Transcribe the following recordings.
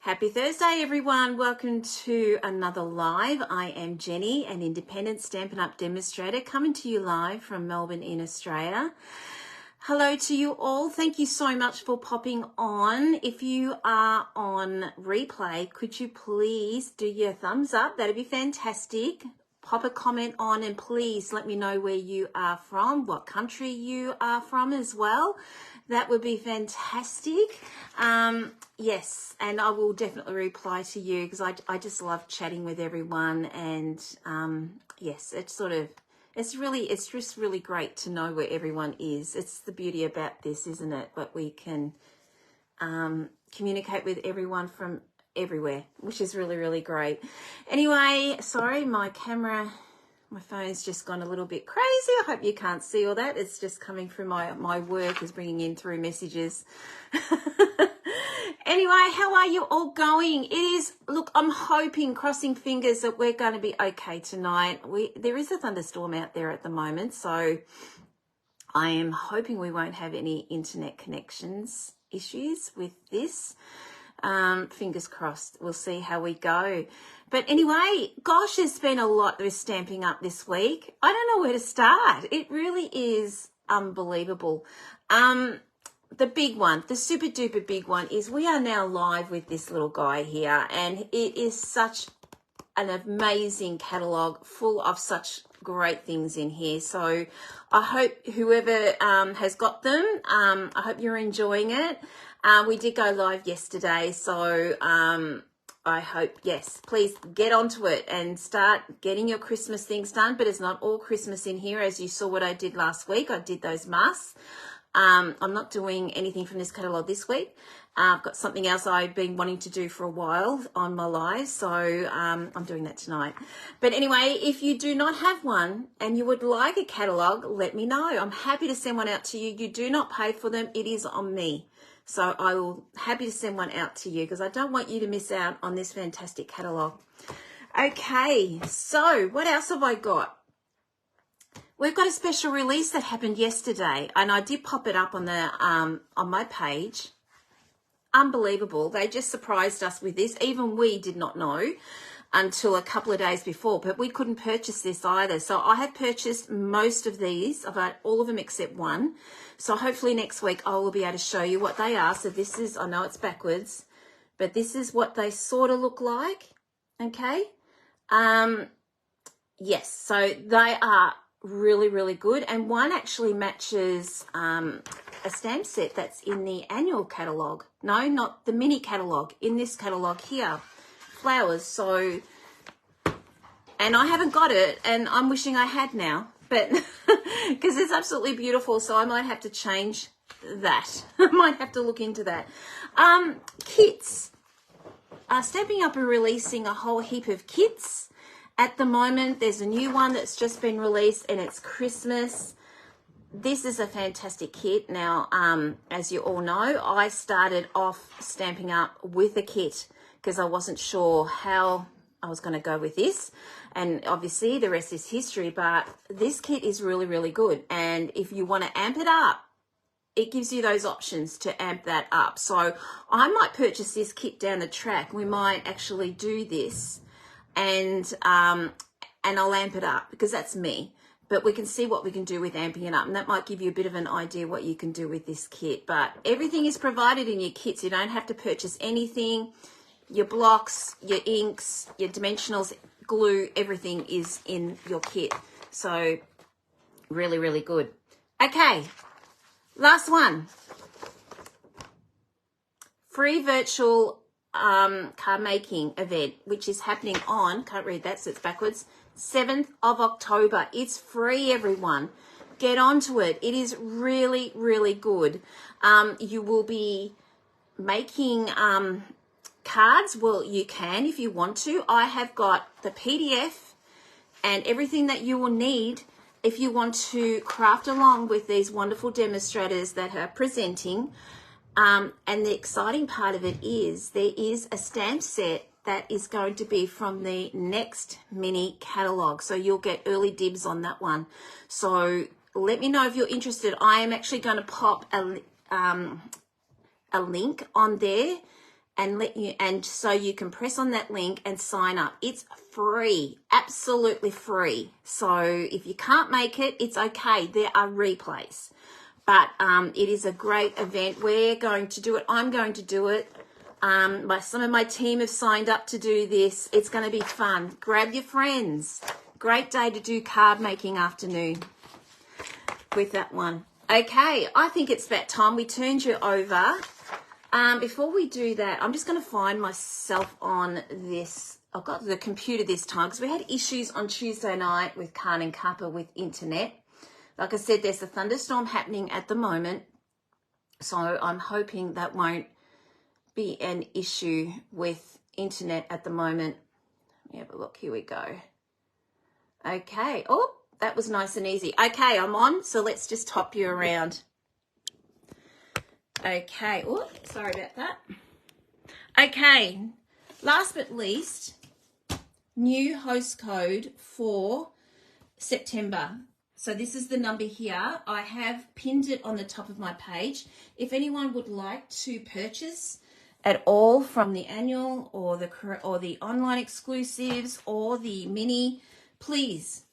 Happy Thursday, everyone. Welcome to another live. I am Jenny, an independent Stampin' Up! Demonstrator, coming to you live from Melbourne in Australia. Hello to you all. Thank you so much for popping on. If you are on replay, could you please do your thumbs up? That'd be fantastic. Pop a comment on and please let me know where you are from, what country you are from as well. That would be fantastic. Yes, and I will definitely reply to you because I just love chatting with everyone, and yes, it's just really great to know where everyone is. It's the beauty about this, isn't it? But we can communicate with everyone from everywhere, which is really, really great. Anyway, sorry, my phone's just gone a little bit crazy. I hope you can't see all that. It's just coming from my work is bringing in through messages. Anyway, how are you all going? Look, I'm hoping, crossing fingers, that we're going to be okay tonight. There is a thunderstorm out there at the moment, so I am hoping we won't have any internet connections issues with this. Fingers crossed. We'll see how we go. But anyway, gosh, there's been a lot that is Stamping Up this week. I don't know where to start. It really is unbelievable. The big one, the super duper big one, is we are now live with this little guy here, and it is such an amazing catalogue full of such great things in here. So I hope whoever has got them, I hope you're enjoying it. We did go live yesterday, so I hope, yes, please get onto it and start getting your Christmas things done. But it's not all Christmas in here, as you saw what I did last week. I did those masks. I'm not doing anything from this catalogue this week. I've got something else I've been wanting to do for a while on my live, so I'm doing that tonight. But anyway, if you do not have one and you would like a catalogue, let me know. I'm happy to send one out to you. You do not pay for them. It is on me. So I will happy to send one out to you because I don't want you to miss out on this fantastic catalogue. Okay, so what else have I got? We've got a special release that happened yesterday, and I did pop it up on the on my page. Unbelievable. They just surprised us with this. Even we did not know until a couple of days before, but we couldn't purchase this either. So I have purchased most of these. I've got all of them except one. So hopefully next week I will be able to show you what they are. So this is, I know it's backwards, but this is what they sort of look like. Okay. Yes. So they are really, really good. And one actually matches a stamp set that's in the annual catalogue. No, not the mini catalogue. In this catalogue here, flowers. So, and I haven't got it, and I'm wishing I had now, but because it's absolutely beautiful. So I might have to change that. I might have to look into that. Kits. Stamping Up are releasing a whole heap of kits. At the moment, there's a new one that's just been released, and it's Christmas. This is a fantastic kit. Now, as you all know, I started off Stamping Up with a kit because I wasn't sure how I was going to go with this. And obviously, the rest is history. But this kit is really, really good. And if you want to amp it up, it gives you those options to amp that up. So I might purchase this kit down the track. We might actually do this. And I'll amp it up because that's me, but we can see what we can do with amping it up, and that might give you a bit of an idea what you can do with this kit. But everything is provided in your kits. You don't have to purchase anything. Your blocks, your inks, your dimensionals, glue, everything is in your kit. So really, really good. Okay, last one. Free virtual card making event, which is happening on, can't read that, so it's backwards, 7th of October. It's free, everyone. Get onto it. It is really, really good. You will be making cards. Well, you can if you want to. I have got the PDF and everything that you will need if you want to craft along with these wonderful demonstrators that are presenting. And the exciting part of it is there is a stamp set that is going to be from the next mini catalogue. So you'll get early dibs on that one. So let me know if you're interested. I am actually going to pop a link on there and so you can press on that link and sign up. It's free, absolutely free. So if you can't make it, it's okay. There are replays, but it is a great event. We're going to do it. I'm going to do it. Some of my team have signed up to do this. It's going to be fun. Grab your friends. Great day to do card making afternoon with that one. Okay, I think it's that time we turned you over. Before we do that, I'm just going to find myself on this. I've got the computer this time because we had issues on Tuesday night with Khan and Kappa with internet. Like I said, there's a thunderstorm happening at the moment, so I'm hoping that won't be an issue with internet at the moment. Let me have a look. Here we go. Okay. Oh, that was nice and easy. Okay, I'm on, so let's just hop you around. Okay. Oh, sorry about that. Okay. Last but least, new host code for September. So this is the number here. I have pinned it on the top of my page. If anyone would like to purchase at all from the annual or the online exclusives or the mini, please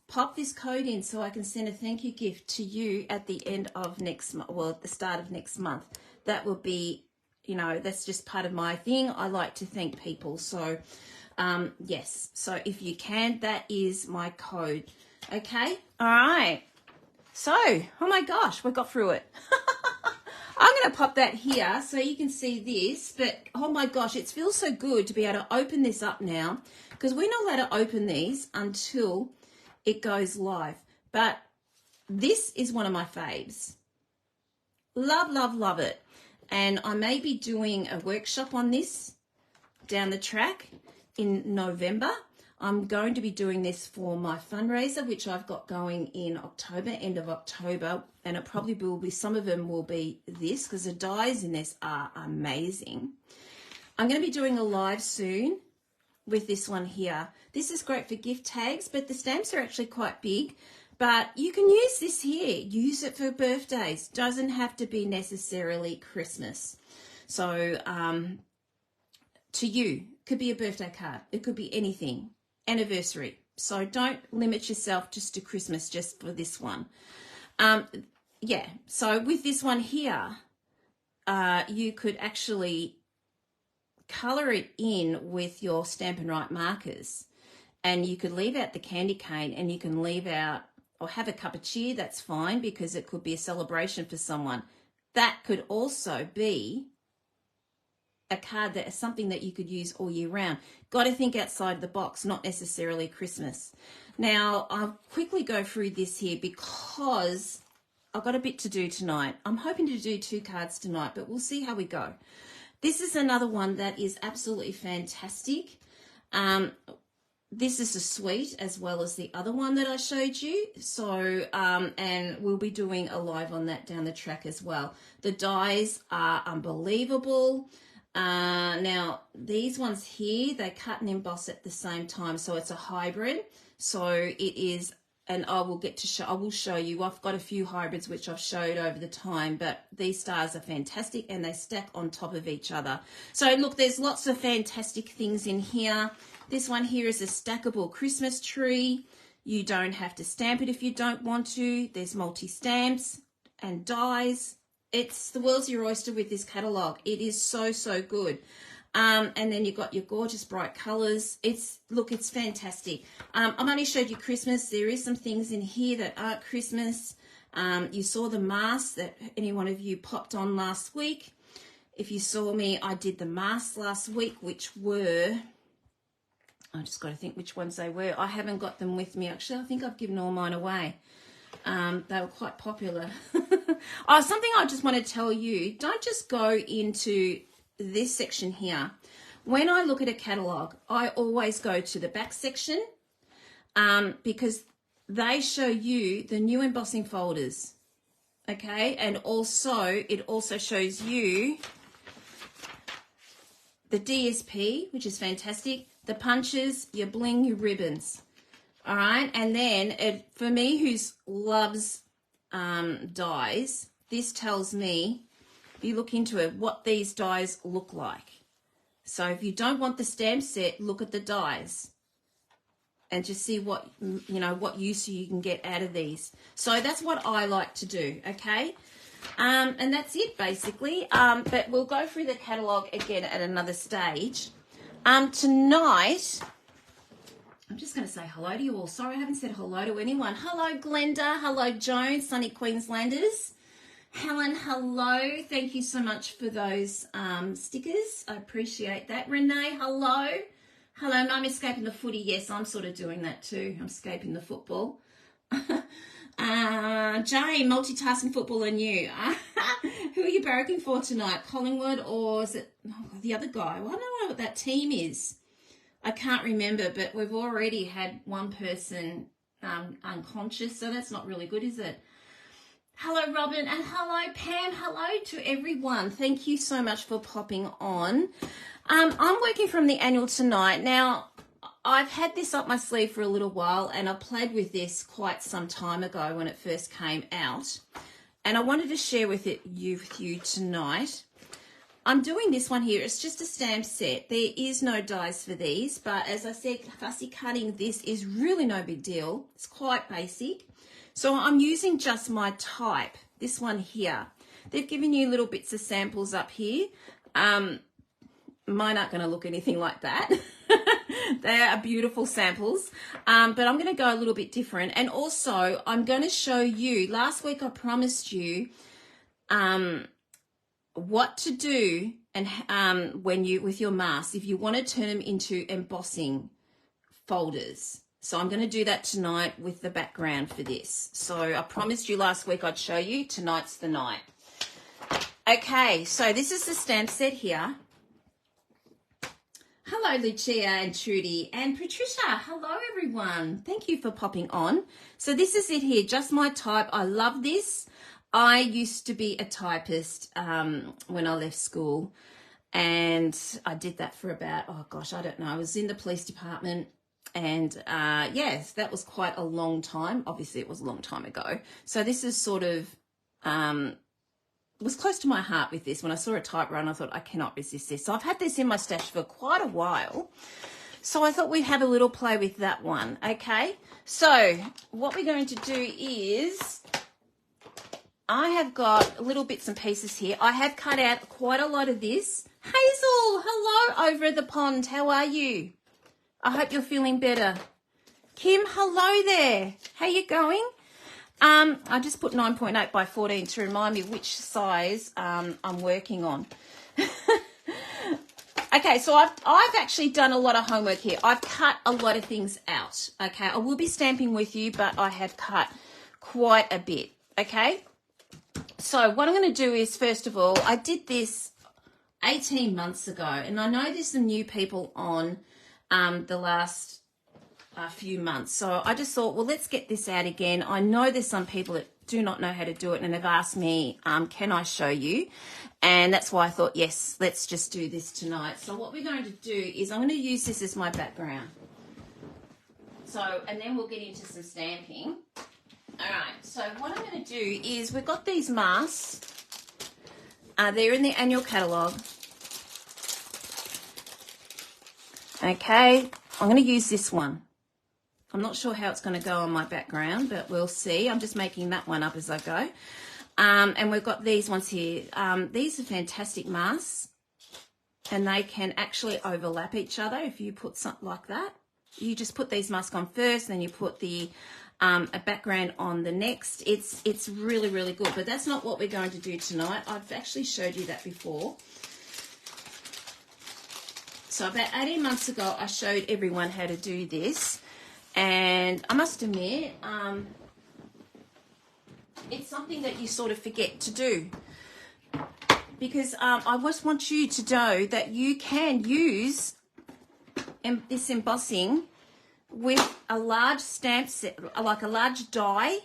pop this code in so I can send a thank you gift to you at the end of next month, well, at the start of next month. That will be, that's just part of my thing. I like to thank people. So, yes. So if you can, that is my code. Okay. All right. So, oh my gosh, we got through it. I'm going to pop that here so you can see this, but oh my gosh, it feels so good to be able to open this up now because we're not allowed to open these until it goes live. But this is one of my faves. Love, love, love it. And I may be doing a workshop on this down the track in November. I'm going to be doing this for my fundraiser, which I've got going in October, end of October, and it probably will be, some of them will be this because the dies in this are amazing. I'm going to be doing a live soon with this one here. This is great for gift tags, but the stamps are actually quite big, but you can use this here. Use it for birthdays. Doesn't have to be necessarily Christmas. So to you, could be a birthday card. It could be anything. Anniversary. So don't limit yourself just to Christmas just for this one. Yeah, so with this one here, you could actually colour it in with your Stampin' Write markers, and you could leave out the candy cane, and you can leave out or have a cup of cheer. That's fine because it could be a celebration for someone. That could also be a card that is something that you could use all year round. Got to think outside the box, not necessarily Christmas. Now, I'll quickly go through this here because I've got a bit to do tonight. I'm hoping to do 2 cards tonight, but we'll see how we go. This is another one that is absolutely fantastic. This is a suite as well as the other one that I showed you. So, and we'll be doing a live on that down the track as well. The dies are unbelievable. Now these ones here, they cut and emboss at the same time, so it's a hybrid. So it is, and I will show you. I've got a few hybrids which I've showed over the time, but these stars are fantastic and they stack on top of each other. So look, there's lots of fantastic things in here. This one here is a stackable Christmas tree. You don't have to stamp it if you don't want to. There's multi-stamps and dies. It's the world's your oyster with this catalogue. It is so, so good. And then you've got your gorgeous bright colours. It's fantastic. I've only showed you Christmas. There is some things in here that aren't Christmas. You saw the masks that any one of you popped on last week. If you saw me, I did the masks last week, which were, I just got to think which ones they were. I haven't got them with me. Actually, I think I've given all mine away. They were quite popular. Something I just want to tell you, don't just go into this section here. When I look at a catalogue, I always go to the back section because they show you the new embossing folders, okay? And also, it also shows you the DSP, which is fantastic, the punches, your bling, your ribbons. All right, and then for me who loves dies, this tells me if you look into it, what these dies look like. So if you don't want the stamp set, look at the dies and just see what, you know, what use you can get out of these. So that's what I like to do, okay? And that's it basically. But we'll go through the catalogue again at another stage. Tonight, I'm just going to say hello to you all. Sorry, I haven't said hello to anyone. Hello, Glenda. Hello, Joan, Sunny Queenslanders. Helen, hello. Thank you so much for those stickers. I appreciate that. Renee, hello. Hello, and I'm escaping the footy. Yes, I'm sort of doing that too. I'm escaping the football. Jay, multitasking football and you. Who are you barracking for tonight? Collingwood or is it the other guy? Well, I don't know what that team is. I can't remember, but we've already had one person unconscious, so that's not really good, is it? Hello, Robin, and hello, Pam. Hello to everyone. Thank you so much for popping on. I'm working from the annual tonight. Now, I've had this up my sleeve for a little while, and I played with this quite some time ago when it first came out, and I wanted to share with you tonight. I'm doing this one here. It's just a stamp set. There is no dies for these, but as I said, fussy cutting this is really no big deal. It's quite basic. So I'm using just my type, this one here. They've given you little bits of samples up here. Mine aren't going to look anything like that. They are beautiful samples, but I'm going to go a little bit different. And also, I'm going to show you, last week I promised you what to do and when you, with your masks, if you want to turn them into embossing folders. So I'm going to do that tonight with the background for this. So I promised you last week I'd show you. Tonight's the night. Okay, so this is the stamp set here. Hello, Lucia and Trudy and Patricia. Hello, everyone. Thank you for popping on. So this is it here, just my type. I love this. I used to be a typist when I left school, and I did that for about, oh gosh, I don't know. I was in the police department, and yes, that was quite a long time. Obviously, it was a long time ago. So this is sort of, was close to my heart with this. When I saw a typewriter, I thought, I cannot resist this. So I've had this in my stash for quite a while. So I thought we'd have a little play with that one, okay? So what we're going to do is, I have got little bits and pieces here. I have cut out quite a lot of this. Hazel, hello over at the pond. How are you? I hope you're feeling better. Kim, hello there. How you going? I just put 9.8 by 14 to remind me which size I'm working on. Okay, so I've actually done a lot of homework here. I've cut a lot of things out, okay? I will be stamping with you, but I have cut quite a bit, okay? So what I'm going to do is, first of all, I did this 18 months ago, and I know there's some new people on the last few months. So I just thought, well, let's get this out again. I know there's some people that do not know how to do it and have asked me, can I show you? And that's why I thought, yes, let's just do this tonight. So what we're going to do is I'm going to use this as my background. So, and then we'll get into some stamping. All right, so what I'm going to do is we've got these masks. They're in the annual catalogue. Okay, I'm going to use this one. I'm not sure how it's going to go on my background, but we'll see. I'm just making that one up as I go. And we've got these ones here. These are fantastic masks, and they can actually overlap each other if you put something like that. You just put these masks on first, then you put the a background on the next. It's really, really good, but that's not what we're going to do tonight. I've actually showed you that before. So about 18 months ago, I showed everyone how to do this. And I must admit, it's something that you sort of forget to do, because I just want you to know that you can use this embossing with a large stamp set, like a large die,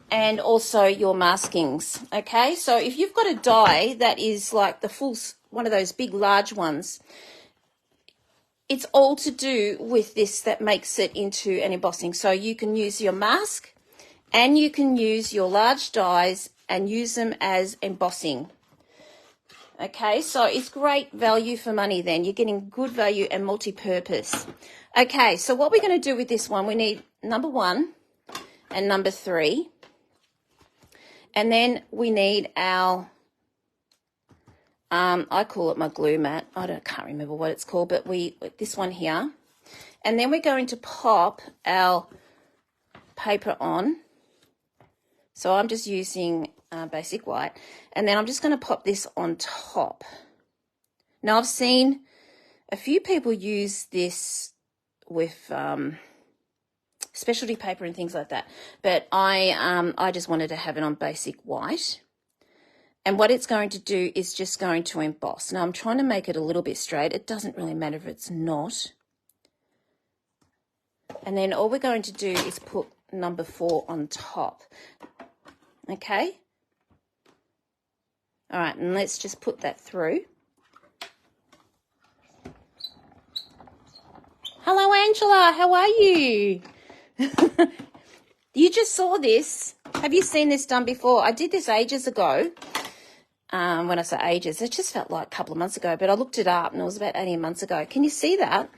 and also your maskings, okay? So if you've got a die that is like the full, one of those big large ones, it's all to do with this that makes it into an embossing. So you can use your mask and you can use your large dies and use them as embossing, Okay, so it's great value for money then. You're getting good value and multi-purpose. Okay, so what we're going to do with this one, we need number 1 and number 3. And then we need our, I call it my glue mat. Can't remember what it's called, but this one here. And then we're going to pop our paper on. So I'm just using basic white. And then I'm just going to pop this on top. Now I've seen a few people use this with specialty paper and things like that. But I just wanted to have it on basic white. And what it's going to do is just going to emboss. Now I'm trying to make it a little bit straight. It doesn't really matter if it's not. And then all we're going to do is put number 4 on top. Okay? All right, and let's just put that through. Hello, Angela. How are you? You just saw this. Have you seen this done before? I did this ages ago. When I say ages, it just felt like a couple of months ago, but I looked it up and it was about 18 months ago. Can you see that?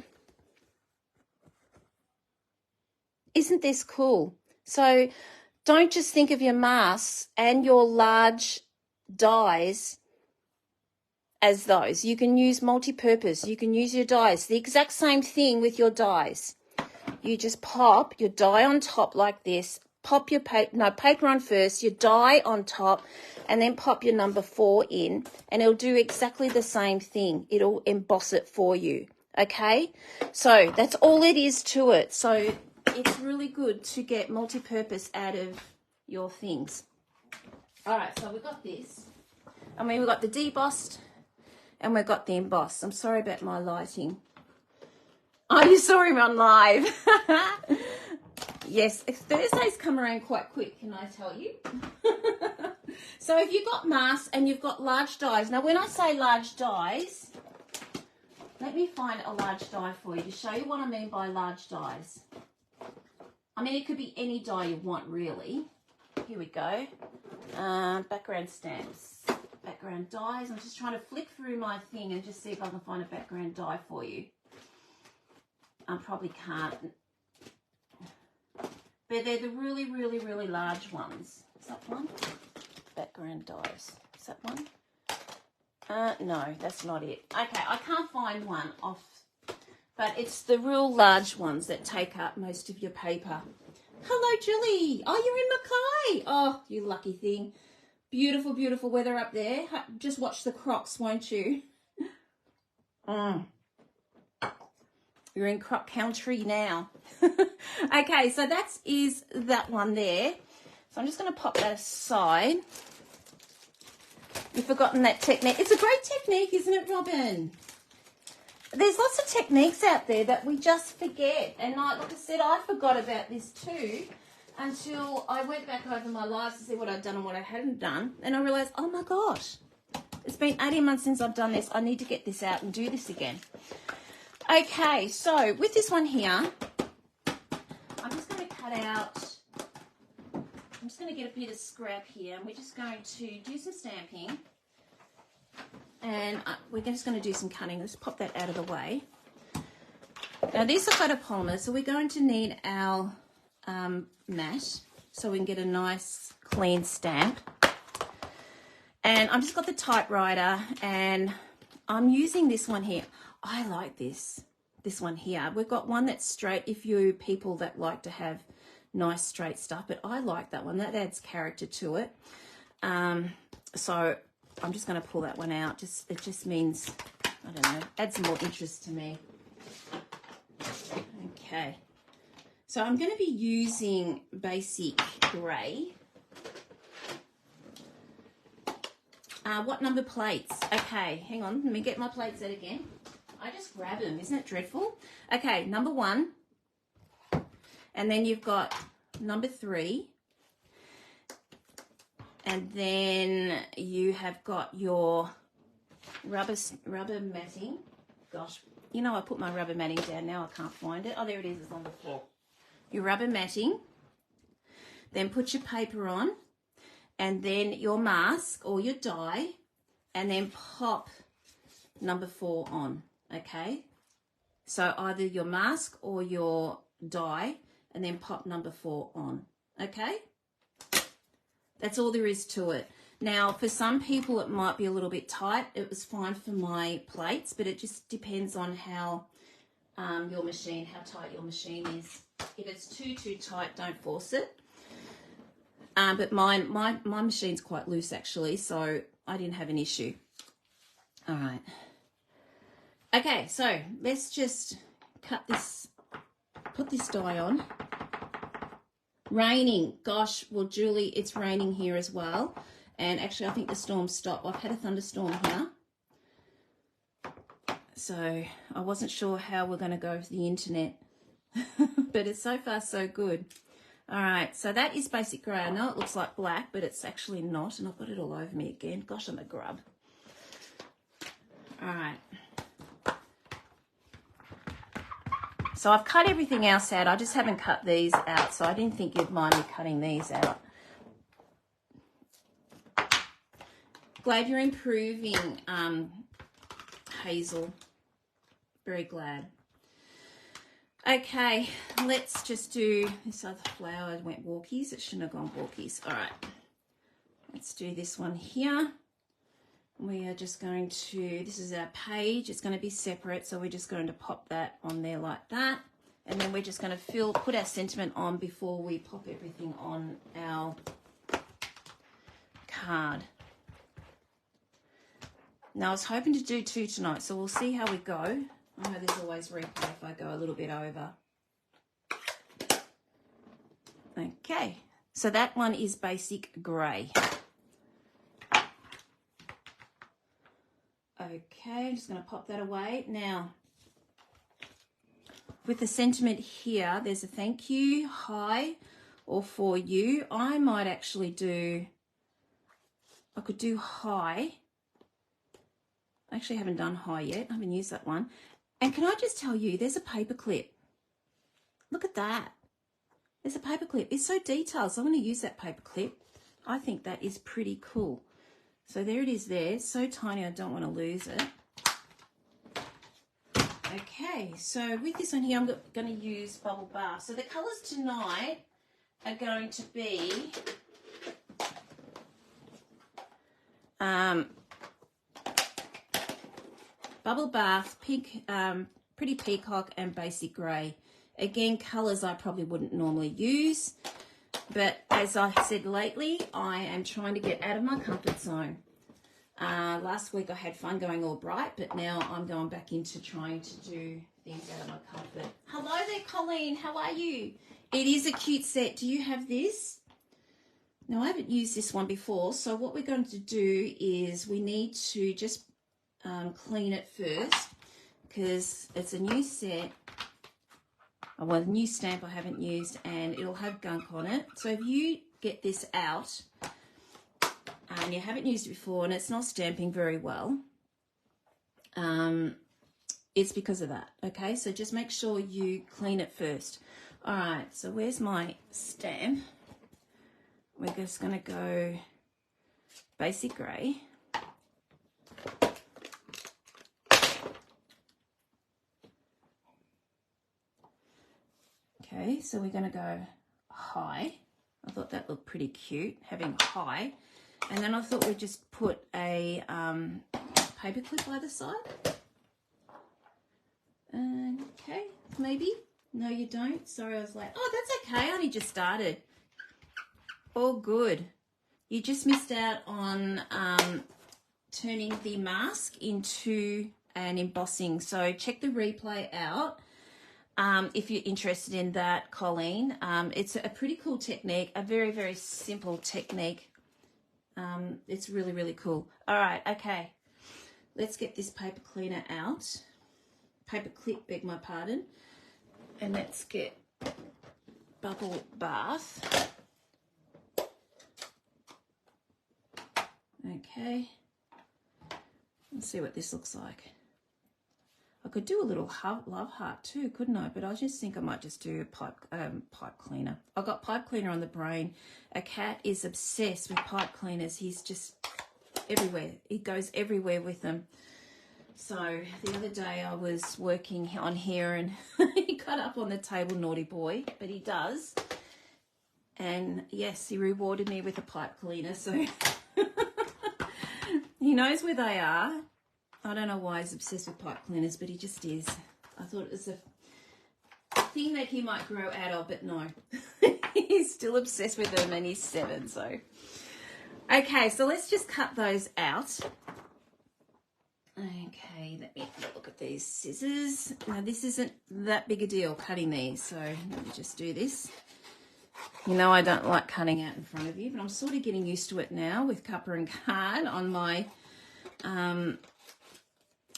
Isn't this cool? So don't just think of your masks and your large dies as those. You can use multi-purpose. You can use your dies. The exact same thing with your dies. You just pop your die on top like this. Pop your paper on first, your die on top, and then pop your number 4 in, and it'll do exactly the same thing. It'll emboss it for you, okay? So that's all it is to it. So it's really good to get multi-purpose out of your things. All right, so we've got this. I mean, we've got the debossed and we've got the embossed. I'm sorry about my lighting. Oh, you saw him on live. Yes, Thursdays come around quite quick, can I tell you? So if you've got masks and you've got large dies, now when I say large dies, let me find a large die for you to show you what I mean by large dies. I mean, it could be any die you want, really. Here we go. Background stamps, background dies. I'm just trying to flick through my thing and just see if I can find a background die for you. I probably can't. But they're the really, really, really large ones. Is that one? Background dies. Is that one? No, that's not it. Okay, I can't find one off, but it's the real large ones that take up most of your paper. Hello, Julie. Oh, you're in Mackay. Oh, you lucky thing. Beautiful, beautiful weather up there. Just watch the crocs, won't you? You're in croc country now. Okay, so is that one there. So I'm just going to pop that aside. You've forgotten that technique. It's a great technique, isn't it, Robin? There's lots of techniques out there that we just forget. And like I said, I forgot about this too until I went back over my lives to see what I'd done and what I hadn't done. And I realised, oh my gosh, it's been 18 months since I've done this. I need to get this out and do this again. Okay, so with this one here, I'm just going to cut out, I'm just going to get a bit of scrap here, and we're just going to do some stamping, and we're just going to do some cutting. Let's pop that out of the way. Now these are photopolymers, so we're going to need our mat so we can get a nice clean stamp. And I've just got the typewriter, and I'm using this one here. I like this one here. We've got one that's straight if you people that like to have nice straight stuff, but I like that one. That adds character to it. So I'm just going to pull that one out. It just means, I don't know, adds more interest to me. Okay. So I'm going to be using basic grey. What number plates? Okay, hang on. Let me get my plates out again. I just grab them. Isn't it dreadful? Okay, number 1. And then you've got number 3. And then you have got your rubber matting. Gosh, you know I put my rubber matting down now. I can't find it. Oh, there it is. It's on the floor. Your rubber matting. Then put your paper on. And then your mask or your die. and then pop number 4 on, okay? So either your mask or your dye, and then pop number 4 on, okay? That's all there is to it. Now, for some people, it might be a little bit tight. It was fine for my plates, but it just depends on how your machine, how tight your machine is. If it's too tight, don't force it. But my machine's quite loose, actually, so I didn't have an issue. All right. Okay, so let's just put this dye on. Raining. Gosh, well, Julie, it's raining here as well. And actually, I think the storm stopped. I've had a thunderstorm here. So I wasn't sure how we're going to go with the internet. But it's so far so good. All right, so that is basic grey. I know it looks like black, but it's actually not. And I've got it all over me again. Gosh, I'm a grub. All right. So I've cut everything else out. I just haven't cut these out, so I didn't think you'd mind me cutting these out. Glad you're improving, Hazel. Very glad. Okay, let's just do this other flower. Went walkies. It shouldn't have gone walkies. All right, let's do this one here. We are just going to, this is our page. It's going to be separate, so we're just going to pop that on there like that. And then we're just going to put our sentiment on before we pop everything on our card. Now, I was hoping to do 2 tonight, so we'll see how we go. I know there's always replay if I go a little bit over. Okay, so that one is basic grey. Okay, I'm just going to pop that away. Now, with the sentiment here, there's a thank you, hi, or for you. I might actually do, I could do hi. I actually haven't done hi yet. I haven't used that one. And can I just tell you, there's a paper clip. Look at that. There's a paper clip. It's so detailed, so I'm going to use that paper clip. I think that is pretty cool. So there it is there. It's so tiny, I don't want to lose it. Okay, so with this one here, I'm going to use Bubble Bath. So the colours tonight are going to be Bubble Bath, Pink, Pretty Peacock, and Basic Grey. Again, colours I probably wouldn't normally use. But as I said lately, I am trying to get out of my comfort zone. Last week I had fun going all bright, but now I'm going back into trying to do things out of my comfort. Hello there, Colleen. How are you? It is a cute set. Do you have this? Now, I haven't used this one before, so what we're going to do is we need to just clean it first because it's a new set. Well, a new stamp I haven't used, and it'll have gunk on it. So if you get this out and you haven't used it before and it's not stamping very well, it's because of that, okay? So just make sure you clean it first. All right, so where's my stamp? We're just going to go Basic Grey. Okay, so we're going to go high. I thought that looked pretty cute, having high. And then I thought we'd just put a paper clip either side. Okay, maybe. No, you don't. Sorry, I was like, oh, that's okay. I only just started. All good. You just missed out on turning the mask into an embossing. So check the replay out. If you're interested in that, Colleen. It's a pretty cool technique, a very, very simple technique. It's really, really cool. All right, okay. Let's get this paper cleaner out. Paper clip, beg my pardon. And let's get Bubble Bath. Okay. Let's see what this looks like. I could do a little love heart too, couldn't I? But I just think I might just do a pipe cleaner. I've got pipe cleaner on the brain. A cat is obsessed with pipe cleaners. He's just everywhere. It goes everywhere with them. So the other day I was working on here and he got up on the table, naughty boy, but he does. And yes, he rewarded me with a pipe cleaner, so he knows where they are. I don't know why he's obsessed with pipe cleaners, but he just is. I thought it was a thing that he might grow out of, but no. He's still obsessed with them and he's 7, so. Okay, so let's just cut those out. Okay, let me have a look at these scissors. Now, this isn't that big a deal, cutting these, so let me just do this. You know I don't like cutting out in front of you, but I'm sort of getting used to it now with Cuppa and Card on my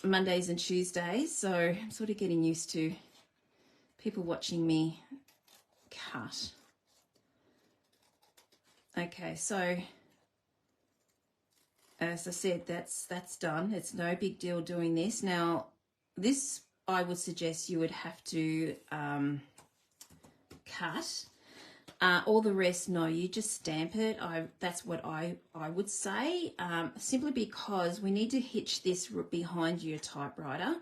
Mondays and Tuesdays, so I'm sort of getting used to people watching me cut. Okay, so as I said, that's done. It's no big deal doing this. Now, this I would suggest you would have to cut. All the rest, no, you just stamp it. That's what I would say, simply because we need to hitch this behind your typewriter.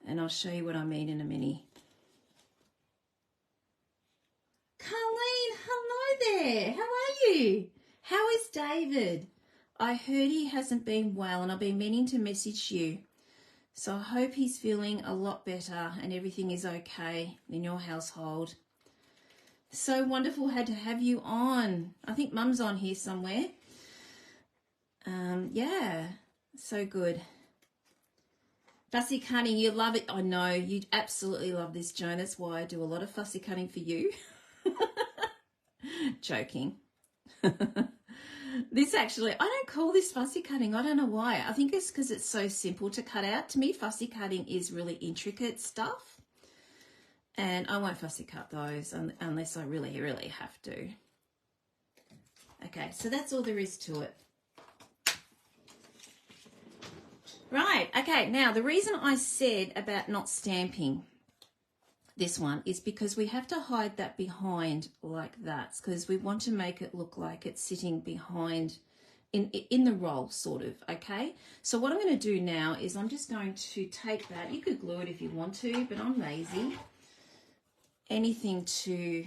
And I'll show you what I mean in a minute. Colleen, hello there. How are you? How is David? I heard he hasn't been well and I've been meaning to message you. So I hope he's feeling a lot better and everything is okay in your household. So wonderful had to have you on. I think Mum's on here somewhere. Yeah, so good. Fussy cutting, you love it. I know, you absolutely love this, Joan. That's why I do a lot of fussy cutting for you. Joking. This actually, I don't call this fussy cutting. I don't know why. I think it's because it's so simple to cut out. To me, fussy cutting is really intricate stuff. And I won't fussy cut those unless I really, really have to. Okay, so that's all there is to it. Right, okay, now the reason I said about not stamping this one is because we have to hide that behind like that, because we want to make it look like it's sitting behind in the roll, sort of, okay? So what I'm going to do now is I'm just going to take that. You could glue it if you want to, but I'm lazy. Anything to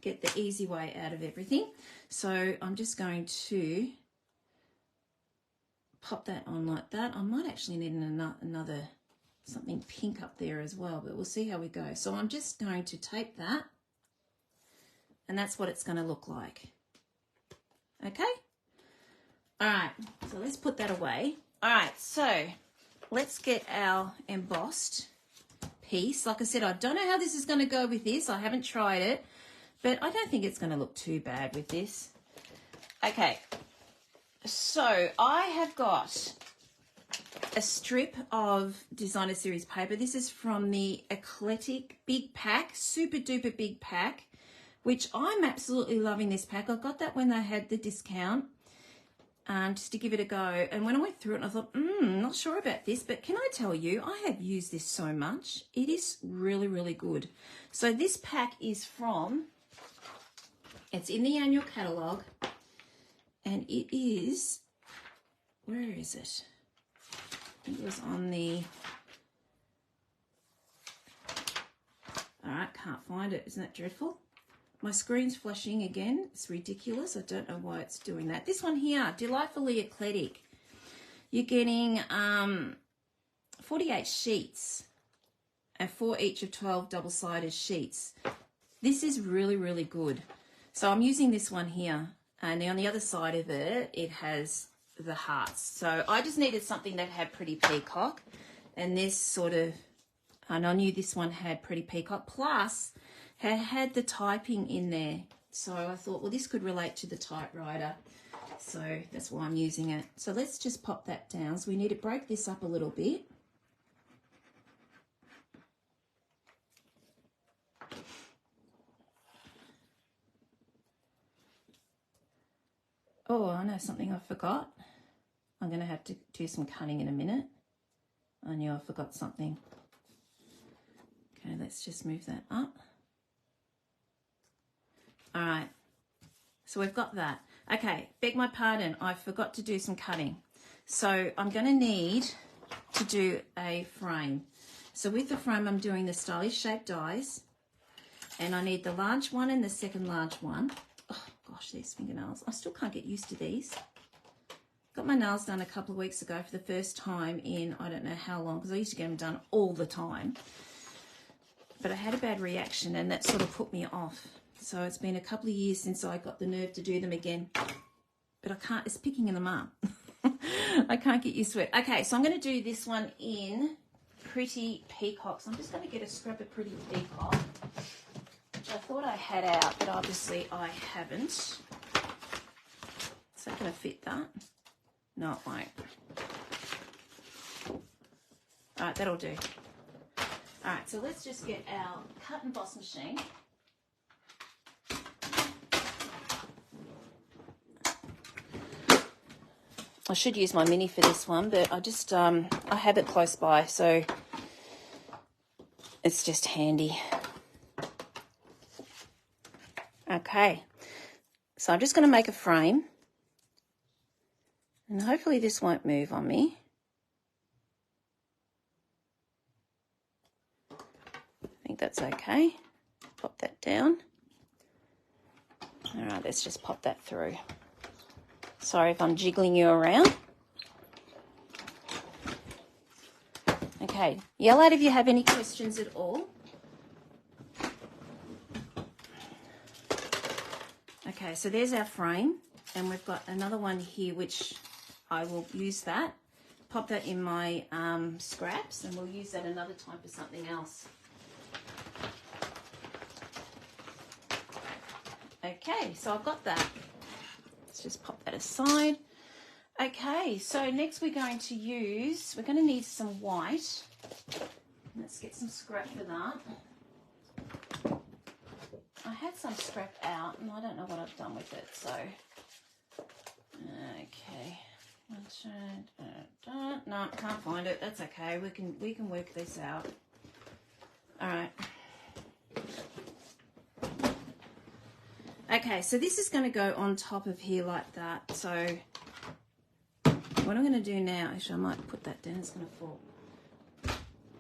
get the easy way out of everything. So I'm just going to pop that on like that. I might actually need another something pink up there as well, but we'll see how we go. So I'm just going to tape that, and that's what it's going to look like. Okay? All right, so let's put that away. All right, so let's get our embossed piece. Like I said, I don't know how this is going to go with this. I haven't tried it, but I don't think it's going to look too bad with this. Okay, so I have got a strip of designer series paper. This is from the Eclectic big pack, super duper big pack, which I'm absolutely loving this pack. I got that when they had the discount, just to give it a go. And when I went through it, I thought, not sure about this, but can I tell you, I have used this so much. It is really, really good. So this pack is from, it's in the annual catalogue, and it is, where is it? It was on the, all right, can't find it. Isn't that dreadful? My screen's flashing again. It's ridiculous. I don't know why it's doing that. This one here, Delightfully Eclectic. You're getting 48 sheets and 4 each of 12 double-sided sheets. This is really, really good. So I'm using this one here, and on the other side of it, it has the hearts. So I just needed something that had Pretty Peacock, and this sort of, and I knew this one had Pretty Peacock, plus had the typing in there. So I thought, well, this could relate to the typewriter. So that's why I'm using it. So let's just pop that down. So we need to break this up a little bit. Oh, I know something I forgot. I'm going to have to do some cutting in a minute. I knew I forgot something. Okay, let's just move that up. All right, so we've got that. Okay, beg my pardon, I forgot to do some cutting. So I'm going to need to do a frame. So with the frame, I'm doing the stylish shaped dies, and I need the large one and the second large one. Oh gosh, these fingernails. I still can't get used to these. Got my nails done a couple of weeks ago for the first time in I don't know how long, because I used to get them done all the time. But I had a bad reaction and that sort of put me off. So it's been a couple of years since I got the nerve to do them again. But I can't, it's picking them up. I can't get used to it. Okay, so I'm going to do this one in Pretty Peacocks. I'm just going to get a scrap of Pretty Peacock, which I thought I had out, but obviously I haven't. Is that going to fit that? No, it won't. All right, that'll do. All right, so let's just get our cut and emboss machine. I should use my mini for this one, but I just, I have it close by, so it's just handy. Okay, so I'm just going to make a frame, and hopefully this won't move on me. I think that's okay. Pop that down. All right, let's just pop that through. Sorry if I'm jiggling you around. Okay, yell out if you have any questions at all. Okay, so there's our frame, and we've got another one here which I will use that. Pop that in my scraps, and we'll use that another time for something else. Okay, so I've got that. Let's just pop that aside. Okay, so next we're going to need some white. Let's get some scrap for that. I had some scrap out and I don't know what I've done with it, so. Okay. No, can't find it. That's okay. We can work this out. All right. Okay, so this is going to go on top of here like that. So what I'm going to do now, actually I might put that down, it's going to fall,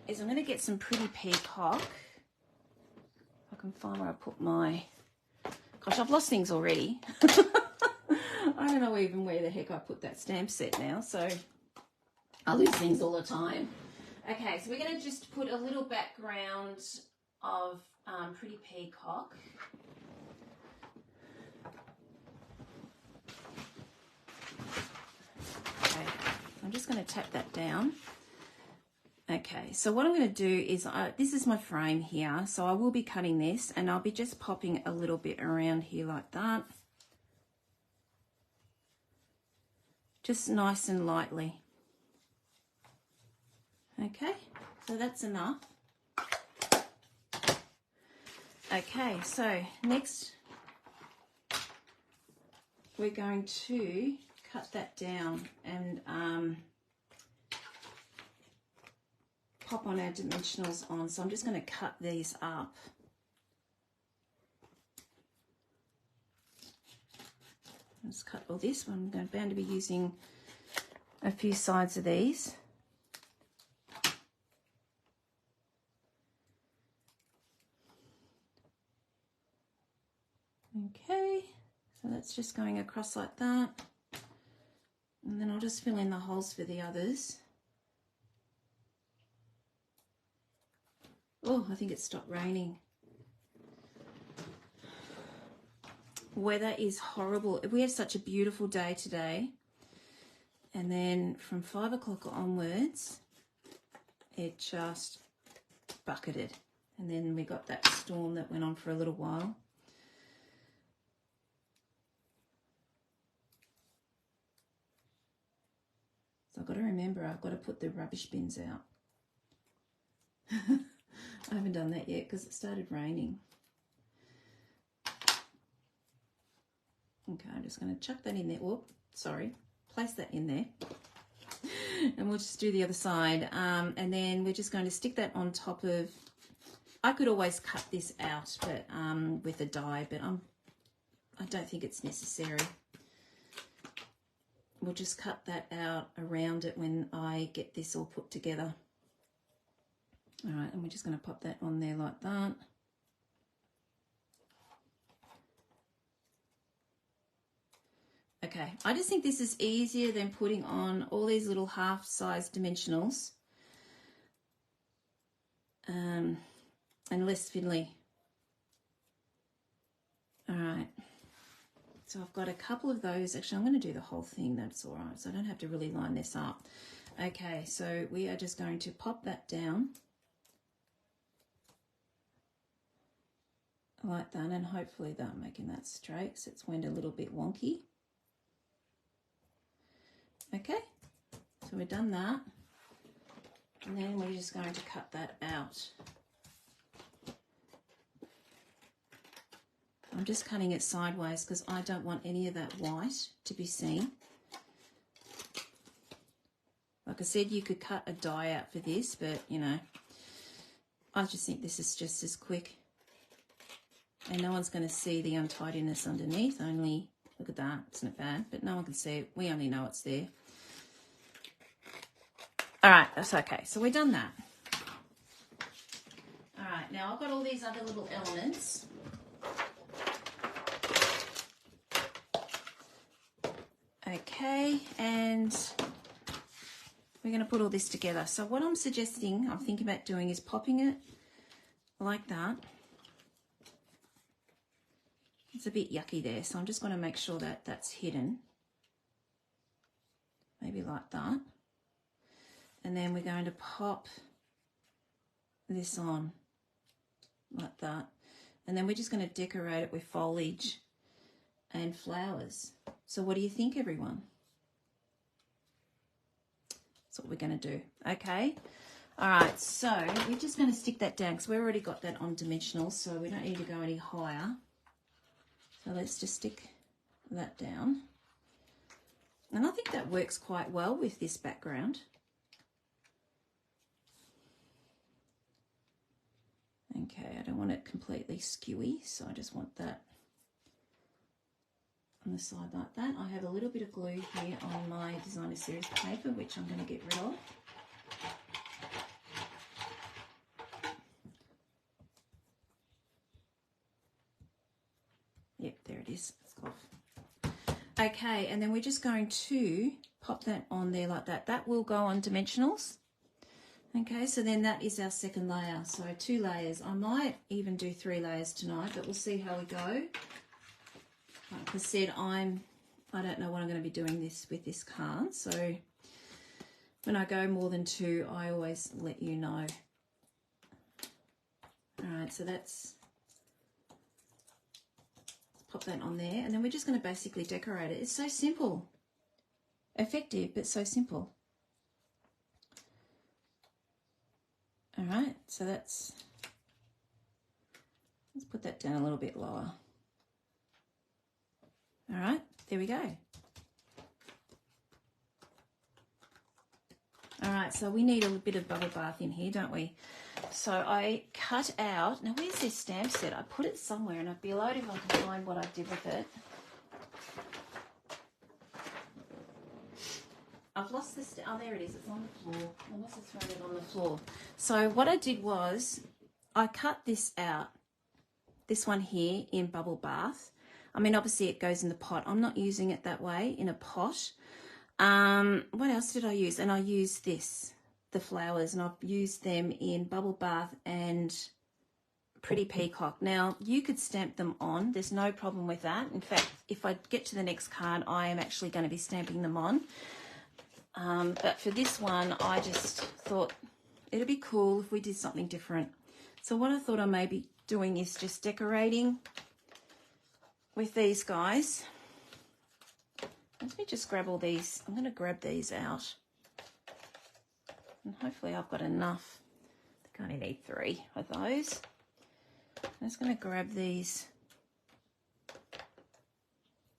is I'm going to get some Pretty Peacock. If I can find where I put my, gosh, I've lost things already. I don't know even where the heck I put that stamp set now, so I lose things all the time. Okay, so we're going to just put a little background of Pretty Peacock. Okay, I'm just going to tap that down. Okay, so what I'm going to do is, this is my frame here, so I will be cutting this, and I'll be just popping a little bit around here like that. Just nice and lightly. Okay, so that's enough. Okay, so next we're going to cut that down and pop on our dimensionals on. So I'm just going to cut these up. Let's cut all this. I'm bound to be using a few sides of these. Okay, so that's just going across like that. And then I'll just fill in the holes for the others. Oh, I think it stopped raining. Weather is horrible. We had such a beautiful day today. And then from 5 o'clock onwards, it just bucketed. And then we got that storm that went on for a little while. So I've got to remember, I've got to put the rubbish bins out. I haven't done that yet because it started raining. Okay, I'm just going to chuck that in there. Oh, sorry. Place that in there. And we'll just do the other side. And then we're just going to stick that on top of... I could always cut this out but with a die, but I don't think it's necessary. we'll just cut that out around it when I get this all put together. All right, and we're just going to pop that on there like that. Okay, I just think this is easier than putting on all these little half-size dimensionals and less fiddly. All right, so I've got a couple of those. Actually, I'm going to do the whole thing. That's all right, so I don't have to really line this up. Okay, so we are just going to pop that down like that, and hopefully that I'm making that straight, so it's went a little bit wonky. Okay, so we've done that, and then we're just going to cut that out. I'm just cutting it sideways because I don't want any of that white to be seen. Like I said, you could cut a die out for this, but you know, I just think this is just as quick. And no one's going to see the untidiness underneath, only, look at that, it's not bad, but no one can see it. We only know it's there. All right, that's okay. So we've done that. All right, now I've got all these other little elements. Okay, and we're going to put all this together. So what I'm suggesting, I'm thinking about doing is popping it like that. It's a bit yucky there, so I'm just going to make sure that that's hidden. Maybe like that. And then we're going to pop this on like that. And then we're just going to decorate it with foliage and flowers. So what do you think, everyone? That's what we're going to do. Okay. All right, so we're just going to stick that down because we've already got that on dimensional, so we don't need to go any higher. So let's just stick that down. And I think that works quite well with this background. Okay, I don't want it completely skewy, so I just want that on the side like that. I have a little bit of glue here on my designer series paper, which I'm going to get rid of. Yep, there it is. It's off. Okay, and then we're just going to pop that on there like that. That will go on dimensionals. Okay, so then that is our second layer. So 2 layers. I might even do 3 layers tonight, but we'll see how we go. Like I said, I don't know what I'm going to be doing this with this card. So when I go more than 2, I always let you know. All right, so that's, pop that on there. And then we're just going to basically decorate it. It's so simple. Effective, but so simple. All right, so let's put that down a little bit lower. All right, there we go. All right, so we need a bit of bubble bath in here, don't we? So I cut out, now where's this stamp set? I put it somewhere and I'd be alone if I could find what I did with it. I've lost this, oh there it is, it's on the floor. I must have thrown it on the floor. So what I did was, I cut this out, this one here in bubble bath. I mean, obviously it goes in the pot. I'm not using it that way, in a pot. What else did I use? And I used this, the flowers, and I've used them in bubble bath and Pretty Peacock. Now, you could stamp them on. There's no problem with that. In fact, if I get to the next card, I am actually going to be stamping them on. But for this one, I just thought it'd be cool if we did something different. So what I thought I may be doing is just decorating with these guys. Let me just grab all these. I'm going to grab these out. And hopefully I've got enough. I think I only need 3 of those. I'm just going to grab these.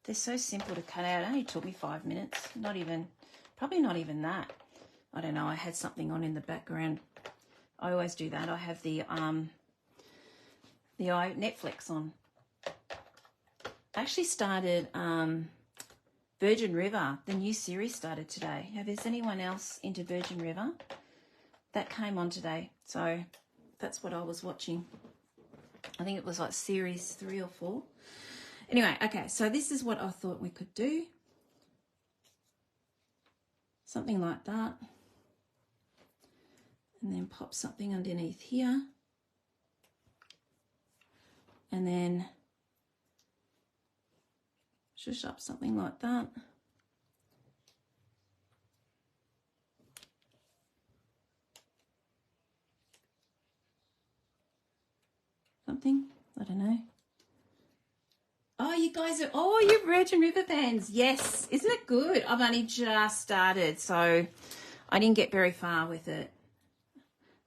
They're so simple to cut out. It only took me 5 minutes. Not even, probably not even that. I don't know. I had something on in the background. I always do that. I have the Netflix on. I actually started Virgin River, the new series started today. Is anyone else into Virgin River? That came on today, so that's what I was watching. I think it was like series 3 or 4. Anyway, okay, so this is what I thought we could do. Something like that. And then pop something underneath here. And then shush up something like that. Something, I don't know. Oh, you guys are, oh, you're Virgin River fans. Yes, isn't it good? I've only just started, so I didn't get very far with it.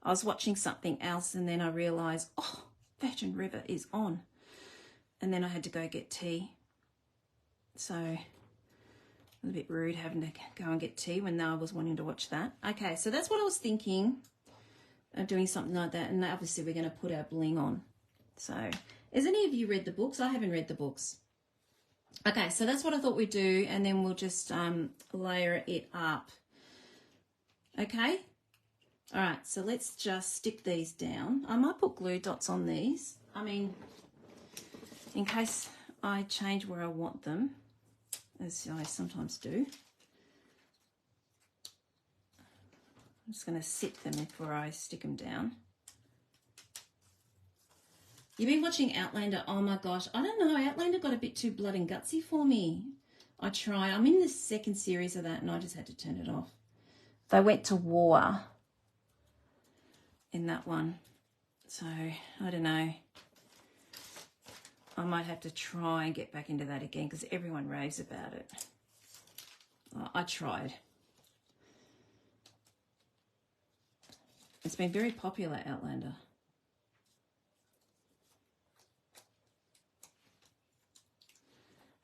I was watching something else and then I realised, oh, Virgin River is on. And then I had to go get tea. So it was a bit rude having to go and get tea when I was wanting to watch that. Okay, so that's what I was thinking of doing something like that. And obviously we're going to put our bling on. So has any of you read the books? I haven't read the books. Okay, so that's what I thought we'd do. And then we'll just layer it up. Okay. All right, so let's just stick these down. I might put glue dots on these. I mean, in case I change where I want them, as I sometimes do. I'm just going to sit them before I stick them down. You've been watching Outlander. Oh my gosh, I don't know. Outlander got a bit too blood and gutsy for me. I tried. I'm in the second series of that and I just had to turn it off. They went to war in that one. So, I don't know. I might have to try and get back into that again because everyone raves about it. I tried. It's been very popular, Outlander.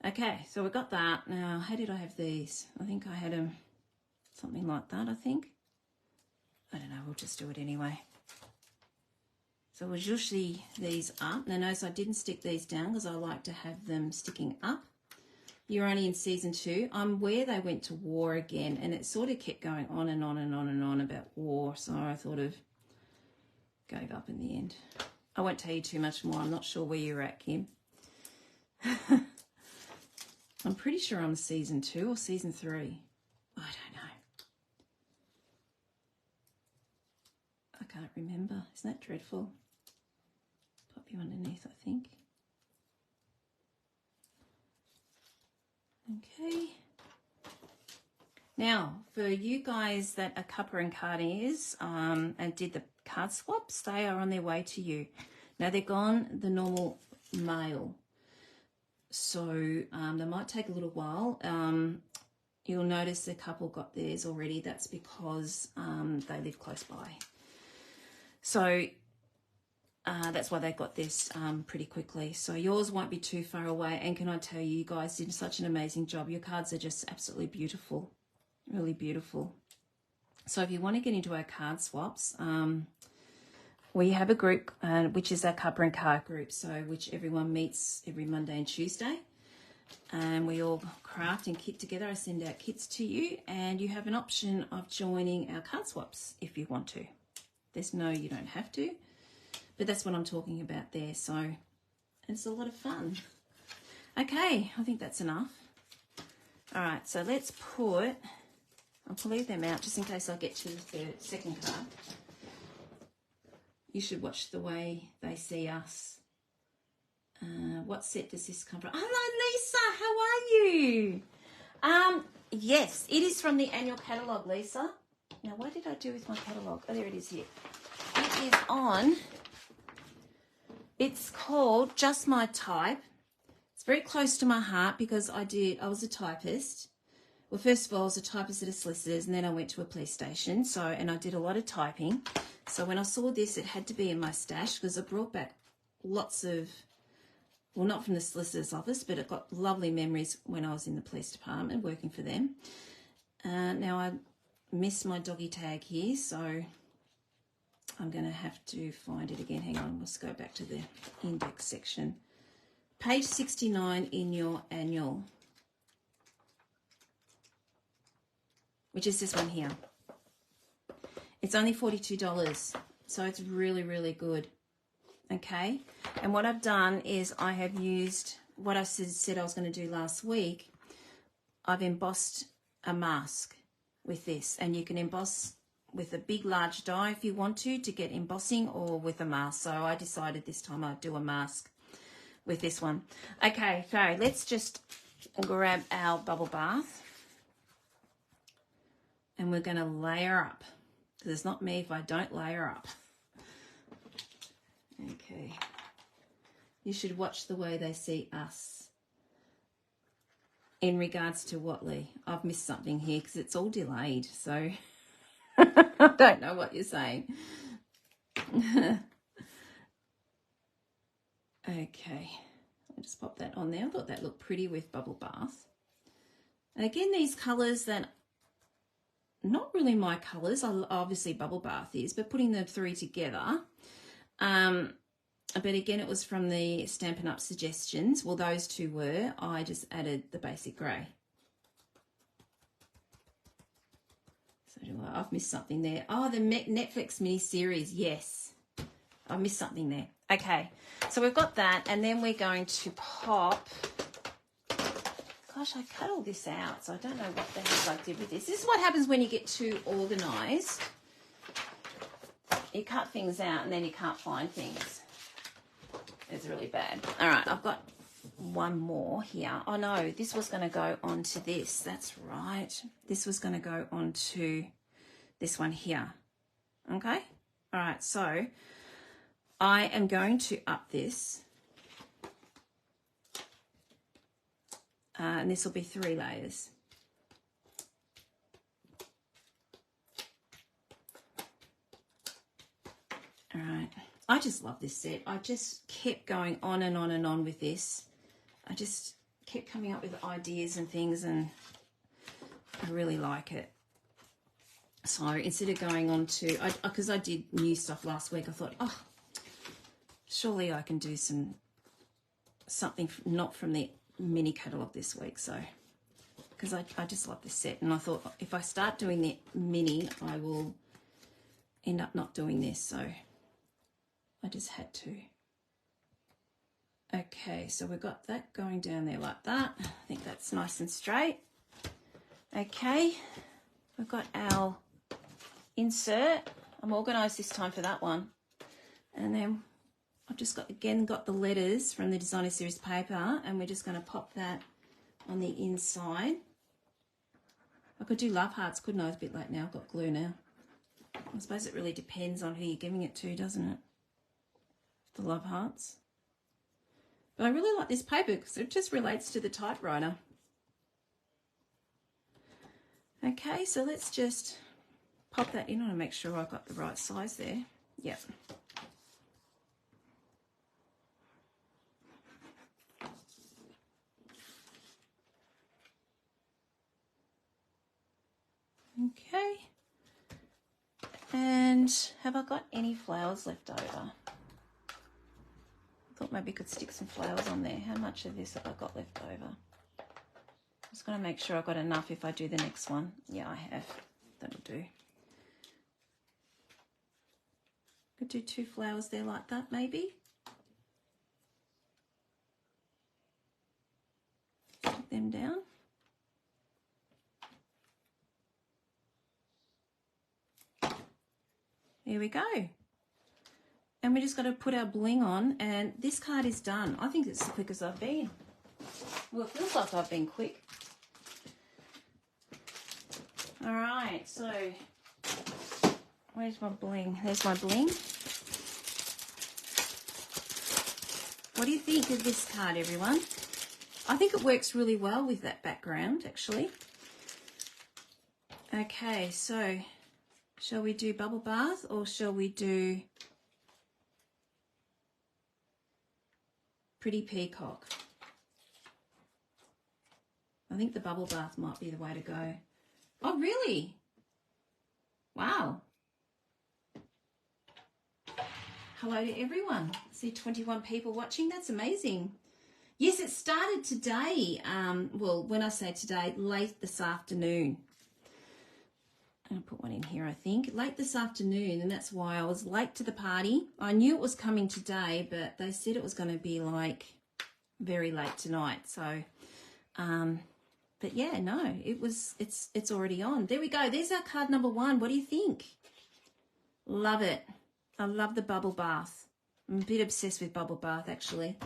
Okay, so we got that. Now, how did I have these? I think I had them something like that, I think. I don't know, we'll just do it anyway. So we'll zhoosh these up. Now notice I didn't stick these down because I like to have them sticking up. You're only in season 2. I'm where they went to war again, and it sort of kept going on and on and on and on about war, so I thought of gave up in the end. I won't tell you too much more. I'm not sure where you're at, Kim. I'm pretty sure I'm season 2 or season 3. I don't know. I can't remember. Isn't that dreadful? Pop you underneath, I think. Okay. Now, for you guys that are cupper and cardiers and did the card swaps, they are on their way to you. Now, they're gone the normal mail. So they might take a little while. You'll notice the couple got theirs already. That's because they live close by. So that's why they got this pretty quickly. So yours won't be too far away. And can I tell you, you guys did such an amazing job. Your cards are just absolutely beautiful, really beautiful. So if you want to get into our card swaps, we have a group, which is our cupper and card group, so which everyone meets every Monday and Tuesday. And we all craft and kit together. I send out kits to you, and you have an option of joining our card swaps if you want to. There's no, you don't have to, but that's what I'm talking about there. So it's a lot of fun. Okay, I think that's enough. All right, so let's put, I'll leave them out just in case I get to the second card. You should watch the way they see us. What set does this come from? Hello, Lisa. How are you? Yes, it is from the annual catalogue, Lisa. Now, what did I do with my catalogue? Oh, there it is here. It is on. It's called Just My Type. It's very close to my heart because I was a typist. Well, first of all, I was a typist at a solicitor's, and then I went to a police station. And I did a lot of typing. So when I saw this, it had to be in my stash because it brought back lots of, well, not from the solicitor's office, but it got lovely memories when I was in the police department working for them. Now I miss my doggy tag here, so I'm going to have to find it again. Hang on, let's go back to the index section. Page 69 in your annual. which is this one here. It's only $42, so it's really, really good. Okay, and what I've done is I have used what I said I was going to do last week. I've embossed a mask with this, and you can emboss with a big large die if you want to get embossing, or with a mask. So I decided this time I'd do a mask with this one. Okay, so let's just grab our bubble bath, and we're going to layer up, because it's not me if I don't layer up. Okay, you should watch the way they see us in regards to what, Lee? I've missed something here because it's all delayed, so I don't know what you're saying. Okay, I'll just pop that on there. I thought that looked pretty with bubble bath. And again, these colours that not really my colours, obviously bubble bath is, but putting the three together. But again, it was from the Stampin' Up suggestions. Well, those two were. I just added the basic grey. So I've missed something there. Oh, the Netflix miniseries. Yes, I missed something there. Okay, so we've got that, and then we're going to pop. Gosh, I cut all this out, so I don't know what the hell I did with this. This is what happens when you get too organised. You cut things out, and then you can't find things. It's really bad. All right, I've got one more here. Oh no, this was going to go onto this. That's right. This was going to go onto this one here. Okay. All right, so I am going to up this. And this will be 3 layers. All right. I just love this set. I just kept going on and on and on with this. I just kept coming up with ideas and things, and I really like it. So instead of going on to, because I did new stuff last week, I thought, oh, surely I can do something not from the mini catalogue this week. So, because I just love this set, and I thought if I start doing the mini, I will end up not doing this. So I just had to. Okay, so we've got that going down there like that. I think that's nice and straight. Okay, we've got our insert. I'm organised this time for that one. And then I've just got the letters from the Designer Series paper, and we're just going to pop that on the inside. I could do love hearts, couldn't I? It's a bit late now, I've got glue now. I suppose it really depends on who you're giving it to, doesn't it? The love hearts. But I really like this paper because it just relates to the typewriter. Okay, so let's just pop that in. I want to make sure I've got the right size there. Yep. Okay. And have I got any flowers left over? I thought maybe I could stick some flowers on there. How much of this have I got left over? I'm just going to make sure I've got enough if I do the next one. Yeah, I have. That'll do. Could do 2 flowers there like that, maybe. Put them down. There we go. And we just got to put our bling on, and this card is done. I think it's the quickest I've been. Well, it feels like I've been quick. All right, so where's my bling? There's my bling. What do you think of this card, everyone? I think it works really well with that background, actually. Okay, so shall we do bubble bath, or shall we do pretty peacock? I think the bubble bath might be the way to go. Oh, really? Wow. Hello to everyone. I see 21 people watching. That's amazing. Yes, it started today. Well, when I say today, late this afternoon. I'm going to put one in here, I think. Late this afternoon, and that's why I was late to the party. I knew it was coming today, but they said it was going to be like very late tonight. So, but yeah, no, it's already on. There we go. There's our card number 1. What do you think? Love it. I love the bubble bath. I'm a bit obsessed with bubble bath, actually.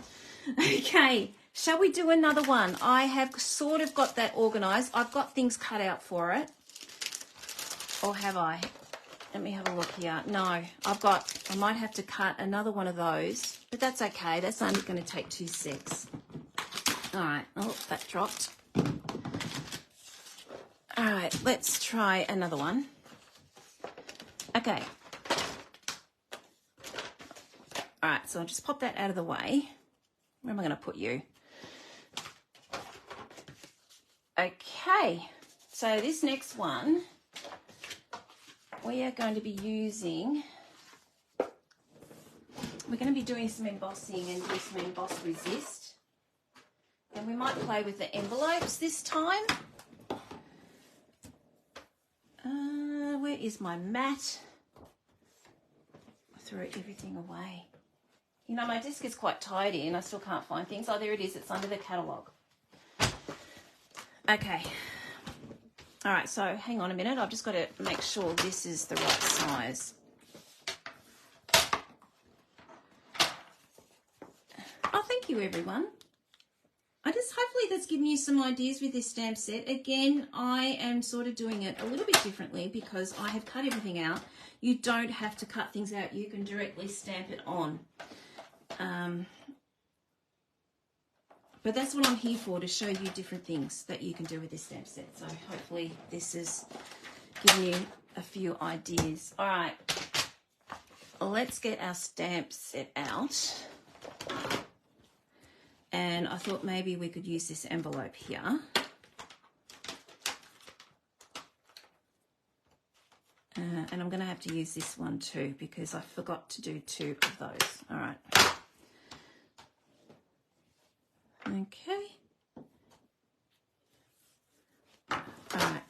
Okay, shall we do another one? I have sort of got that organised. I've got things cut out for it. Or have I? Let me have a look here. No, I might have to cut another one of those, but that's okay. That's only going to take 2 secs. All right. Oh, that dropped. All right, let's try another one. Okay. All right, so I'll just pop that out of the way. Where am I going to put you? Okay, so this next one, we are going to be using, we're going to be doing some embossing and do some emboss resist. And we might play with the envelopes this time. Where is my mat? I threw everything away. You know, my desk is quite tidy and I still can't find things. Oh, there it is. It's under the catalogue. Okay. All right, so hang on a minute. I've just got to make sure this is the right size. Oh, thank you, everyone. Hopefully that's given you some ideas with this stamp set. Again, I am sort of doing it a little bit differently because I have cut everything out. You don't have to cut things out. You can directly stamp it on. But that's what I'm here for, to show you different things that you can do with this stamp set. So hopefully this is giving you a few ideas. All right, let's get our stamp set out. And I thought maybe we could use this envelope here. And I'm going to have to use this one too because I forgot to do 2 of those. All right. Okay. All right.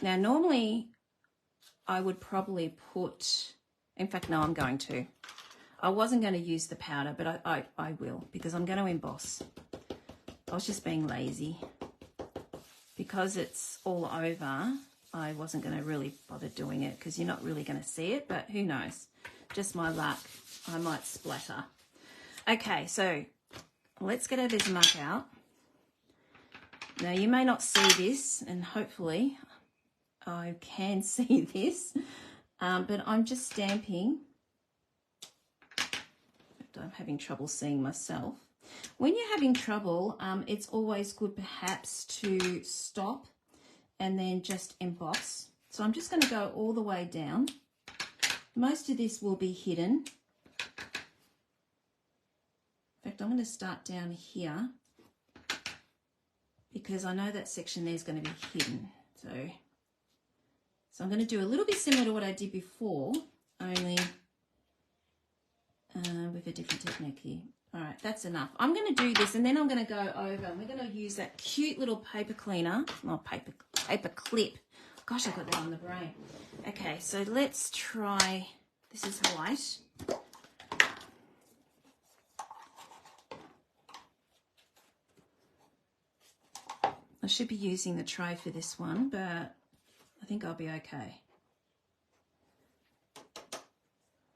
Now, normally I would probably put, in fact, no, I'm going to. I wasn't going to use the powder, but I will because I'm going to emboss. I was just being lazy. Because it's all over, I wasn't going to really bother doing it because you're not really going to see it, but who knows? Just my luck. I might splatter. Okay, so let's get our Bismarck out. Now, you may not see this, and hopefully I can see this, but I'm just stamping. I'm having trouble seeing myself. When you're having trouble, it's always good perhaps to stop and then just emboss. So I'm just going to go all the way down. Most of this will be hidden. In fact, I'm going to start down here because I know that section there is going to be hidden. So I'm going to do a little bit similar to what I did before, only with a different technique here. All right, that's enough. I'm going to do this and then I'm going to go over and we're going to use that cute little paper cleaner, not paper clip. Gosh, I got that on the brain. Okay, so let's try, this is white. I should be using the tray for this one, but I think I'll be okay.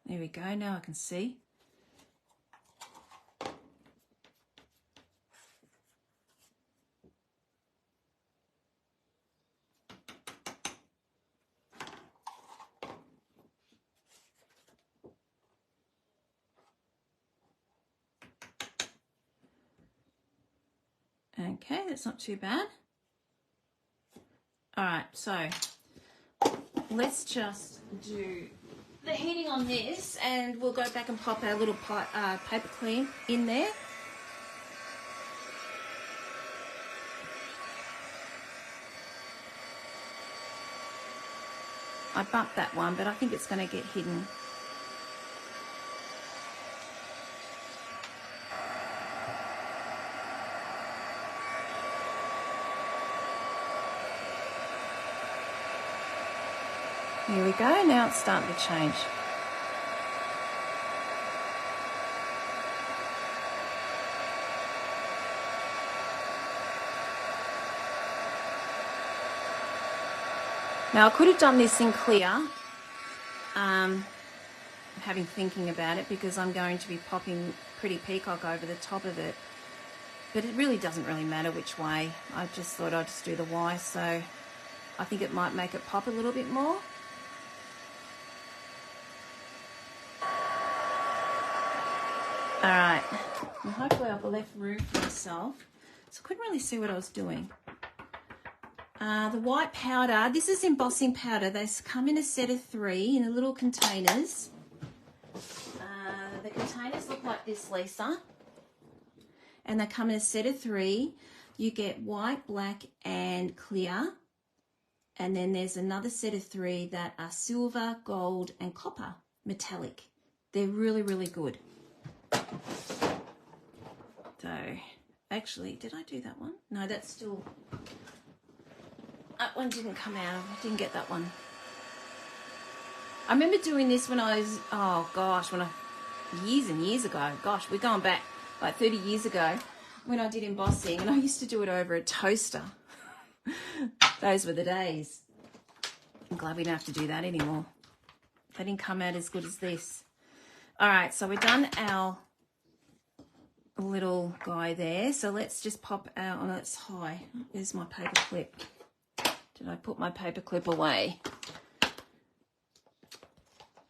There we go, now I can see. Okay, that's not too bad. All right, so let's just do the heating on this and we'll go back and pop our little paper clean in there. I bumped that one, but I think it's going to get hidden. Here we go. Now it's starting to change. Now I could have done this in clear, thinking about it, because I'm going to be popping Pretty Peacock over the top of it. But it really doesn't really matter which way. I just thought I'd just do the Y, so I think it might make it pop a little bit more. All right, well, hopefully I've left room for myself. So I couldn't really see what I was doing. The white powder, this is embossing powder. They come in a set of 3 in the little containers. The containers look like this, Lisa. And they come in a set of 3. You get white, black, and clear. And then there's another set of 3 that are silver, gold, and copper, metallic. They're really, really good. So, actually, did I do that one? No, that's still... That one didn't come out. I didn't get that one. I remember doing this when I was, oh gosh, years and years ago. Gosh, we're going back like 30 years ago when I did embossing, and I used to do it over a toaster. Those were the days. I'm glad we don't have to do that anymore. They didn't come out as good as this. All right, so we've done our little guy there. So let's just pop out. Oh, that's high. There's my paper clip. Did I put my paper clip away? I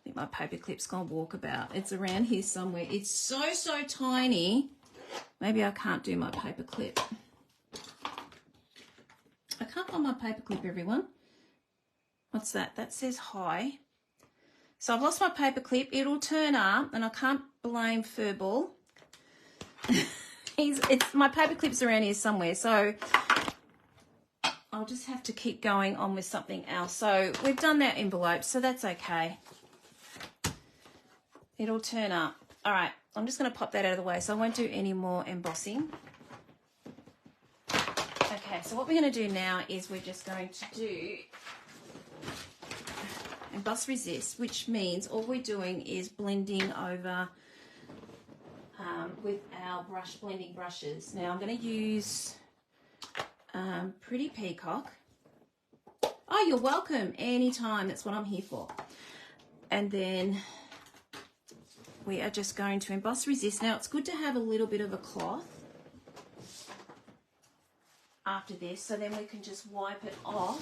think my paper clip's gone walkabout. It's around here somewhere. It's so, so tiny. Maybe I can't do my paper clip. I can't find my paper clip, everyone. What's that? That says high. So I've lost my paper clip. It'll turn up, and I can't blame Furball. My paper clip's around here somewhere, so I'll just have to keep going on with something else. So we've done that envelope, so that's okay. It'll turn up. All right, I'm just going to pop that out of the way, so I won't do any more embossing. Okay, so what we're going to do now is we're just going to do emboss resist, which means all we're doing is blending over with our blending brushes. Now I'm going to use Pretty Peacock. Oh, you're welcome anytime. That's what I'm here for. And then we are just going to emboss resist. Now it's good to have a little bit of a cloth after this, so then we can just wipe it off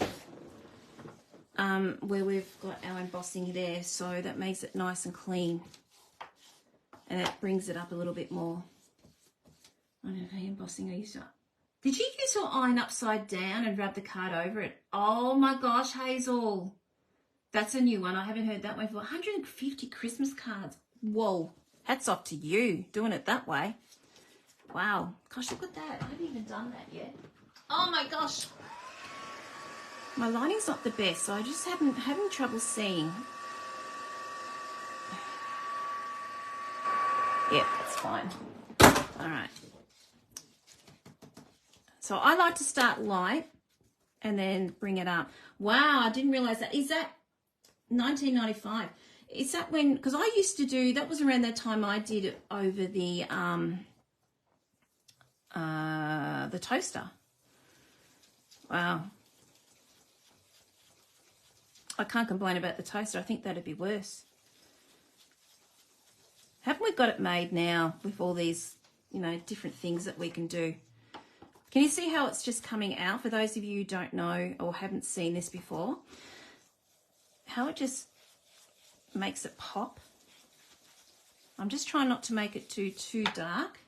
where we've got our embossing there, so that makes it nice and clean, and it brings it up a little bit more. I don't know, embossing I used to... Did you use your iron upside down and rub the card over it? Oh my gosh, Hazel. That's a new one. I haven't heard that one for 150 Christmas cards. Whoa. Hats off to you doing it that way. Wow. Gosh, look at that. I haven't even done that yet. Oh my gosh. My lighting's not the best, so I just having trouble seeing. Yep, that's fine. All right. So I like to start light and then bring it up. Wow, I didn't realize that. Is that 1995? Is that when, because I used to do, that was around that time I did it over the toaster. Wow. I can't complain about the toaster. I think that'd be worse. Haven't we got it made now with all these, you know, different things that we can do? Can you see how it's just coming out? For those of you who don't know or haven't seen this before, how it just makes it pop. I'm just trying not to make it too dark.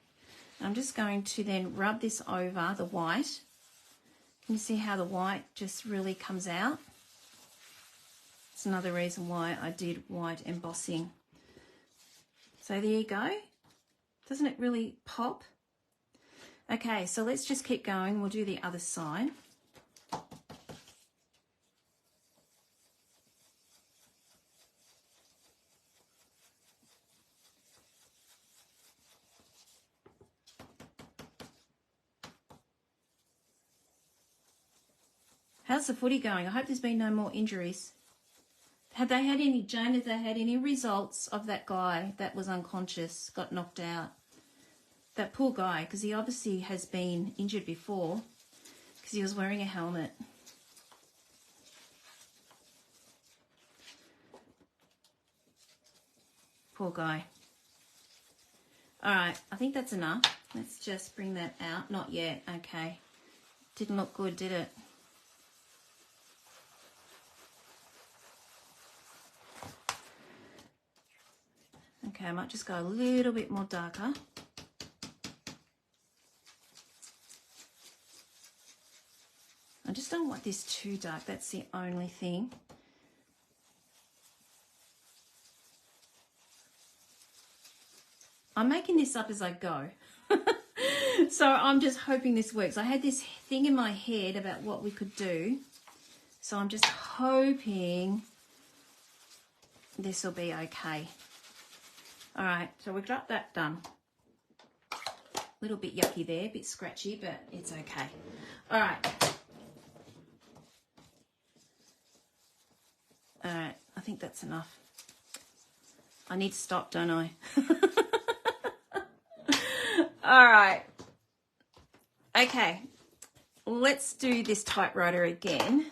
I'm just going to then rub this over the white. Can you see how the white just really comes out? It's another reason why I did white embossing. So there you go. Doesn't it really pop? Okay, so let's just keep going. We'll do the other side. How's the footy going? I hope there's been no more injuries. Jane, have they had any results of that guy that was unconscious, got knocked out? That poor guy, because he obviously has been injured before because he was wearing a helmet. Poor guy. All right, I think that's enough. Let's just bring that out. Not yet. Okay. Didn't look good, did it? Okay, I might just go a little bit more darker. I just don't want this too dark. That's the only thing. I'm making this up as I go. So I'm just hoping this works. I had this thing in my head about what we could do. So I'm just hoping this will be okay. All right, so we've got that done. A little bit yucky there, a bit scratchy, but it's okay. All right. All right, I think that's enough. I need to stop, don't I? All right. Okay, let's do this typewriter again.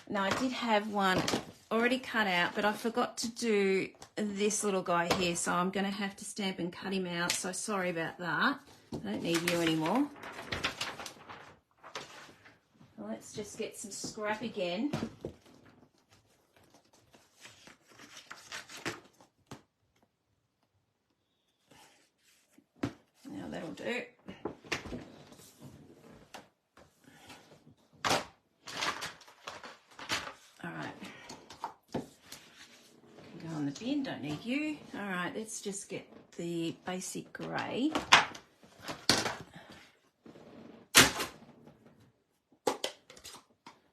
Now, I did have one already cut out, but I forgot to do this little guy here, so I'm going to have to stamp and cut him out, so sorry about that. I don't need you anymore. Let's just get some scrap again. Now that'll do. All right. Can go on the bin, don't need you. All right, let's just get the basic grey.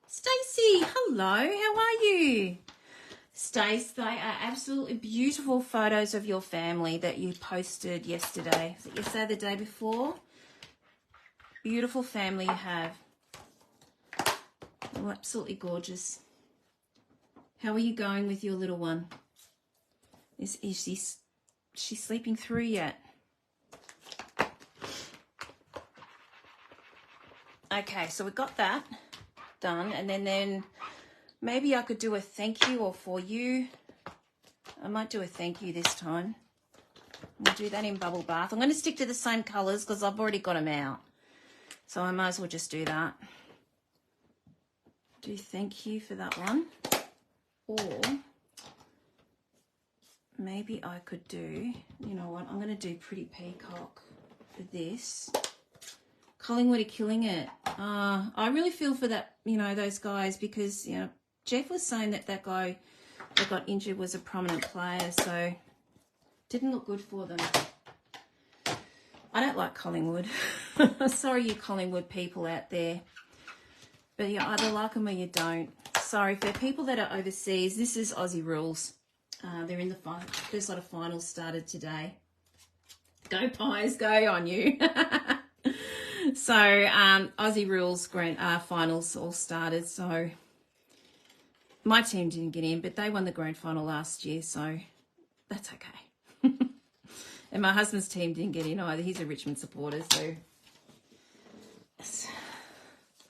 Stacey, hello, how are you? Stace, they are absolutely beautiful photos of your family that you posted yesterday. Was it yesterday or the day before? Beautiful family you have. Oh, absolutely gorgeous. How are you going with your little one? Is she sleeping through yet? Okay, so we got that done, and then maybe I could do a thank you or for you. I might do a thank you this time. I'll do that in Bubble Bath. I'm going to stick to the same colours because I've already got them out. So I might as well just do that. Do thank you for that one. Or maybe I could do, you know what, I'm going to do Pretty Peacock for this. Collingwood are killing it. I really feel for that, you know, those guys, because, you know, Jeff was saying that that guy that got injured was a prominent player, so didn't look good for them. I don't like Collingwood. Sorry, you Collingwood people out there. But you either like them or you don't. Sorry, for people that are overseas, this is Aussie rules. They're in the first lot of finals started today. Go Pies, go on you. So Aussie rules finals all started. So my team didn't get in, but they won the grand final last year, so that's okay. And my husband's team didn't get in either. He's a Richmond supporter, so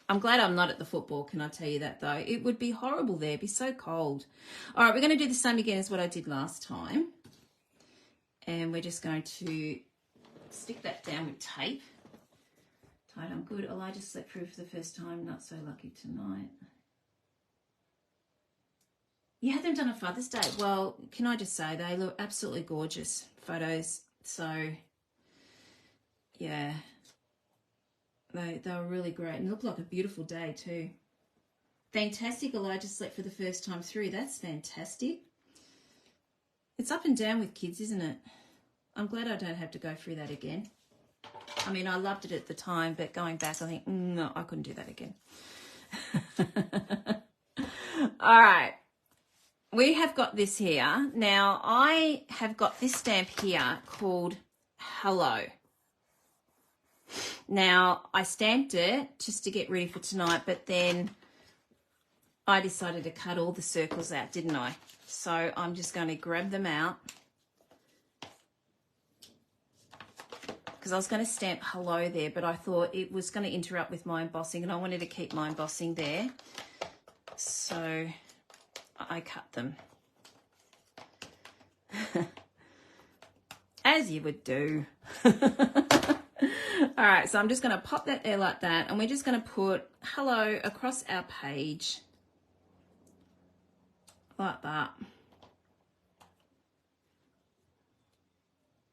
I'm glad I'm not at the football, can I tell you that, though? It would be horrible there. It'd be so cold. All right, we're going to do the same again as what I did last time. And we're just going to stick that down with tape. Tight, I'm good. Oh, I just slept through for the first time. Not so lucky tonight. You had them done on Father's Day. Well, can I just say, they look absolutely gorgeous photos. So, yeah. They were really great and looked like a beautiful day too. Fantastic, Elijah slept for the first time through. That's fantastic. It's up and down with kids, isn't it? I'm glad I don't have to go through that again. I mean, I loved it at the time, but going back, I think, no, I couldn't do that again. All right. We have got this here. Now, I have got this stamp here called Hello. Now, I stamped it just to get ready for tonight, but then I decided to cut all the circles out, didn't I? So I'm just going to grab them out because I was going to stamp hello there, but I thought it was going to interrupt with my embossing and I wanted to keep my embossing there. So I cut them. As you would do. All right, so I'm just going to pop that there like that, and we're just going to put hello across our page like that.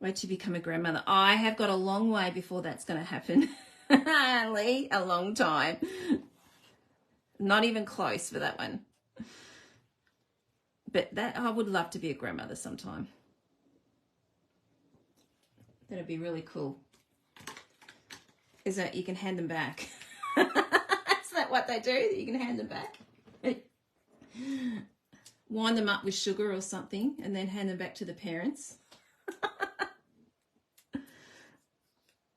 Wait to become a grandmother. I have got a long way before that's going to happen. Lee, a long time. Not even close for that one. But that I would love to be a grandmother sometime. That'd be really cool. Is that you can hand them back. Is that what they do? That you can hand them back? Wind them up with sugar or something and then hand them back to the parents.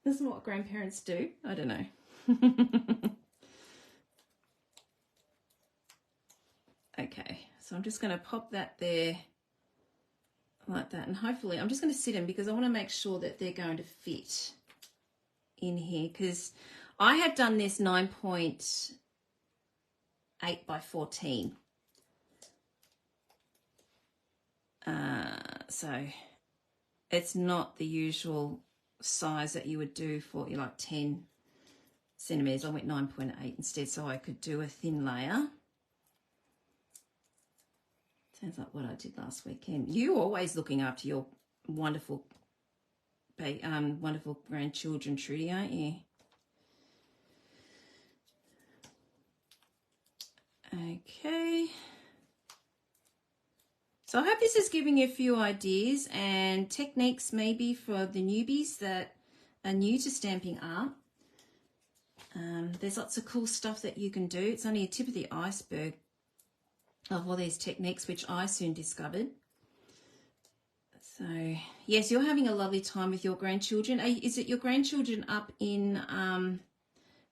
Isn't what grandparents do? I don't know. Okay, so I'm just going to pop that there like that, and hopefully I'm just going to sit them because I want to make sure that they're going to fit in here, because I have done this 9.8 by 14. So it's not the usual size that you would do for like 10 centimeters. I went 9.8 instead so I could do a thin layer. Sounds like what I did last weekend. You always looking after your wonderful wonderful grandchildren, Trudy, aren't you? Okay. So I hope this is giving you a few ideas and techniques maybe for the newbies that are new to Stampin' Art. There's lots of cool stuff that you can do. It's only a tip of the iceberg of all these techniques, which I soon discovered. So, yes, you're having a lovely time with your grandchildren. Is it your grandchildren up in,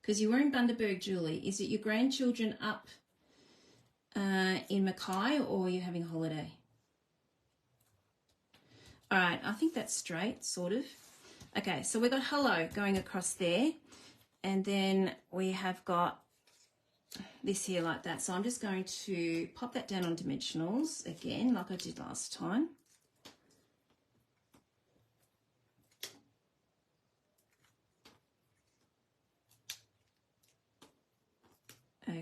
because you were in Bundaberg, Julie, is it your grandchildren up in Mackay, or are you having a holiday? All right, I think that's straight, sort of. Okay, so we've got hello going across there, and then we have got this here like that. So I'm just going to pop that down on dimensionals again, like I did last time. Okay.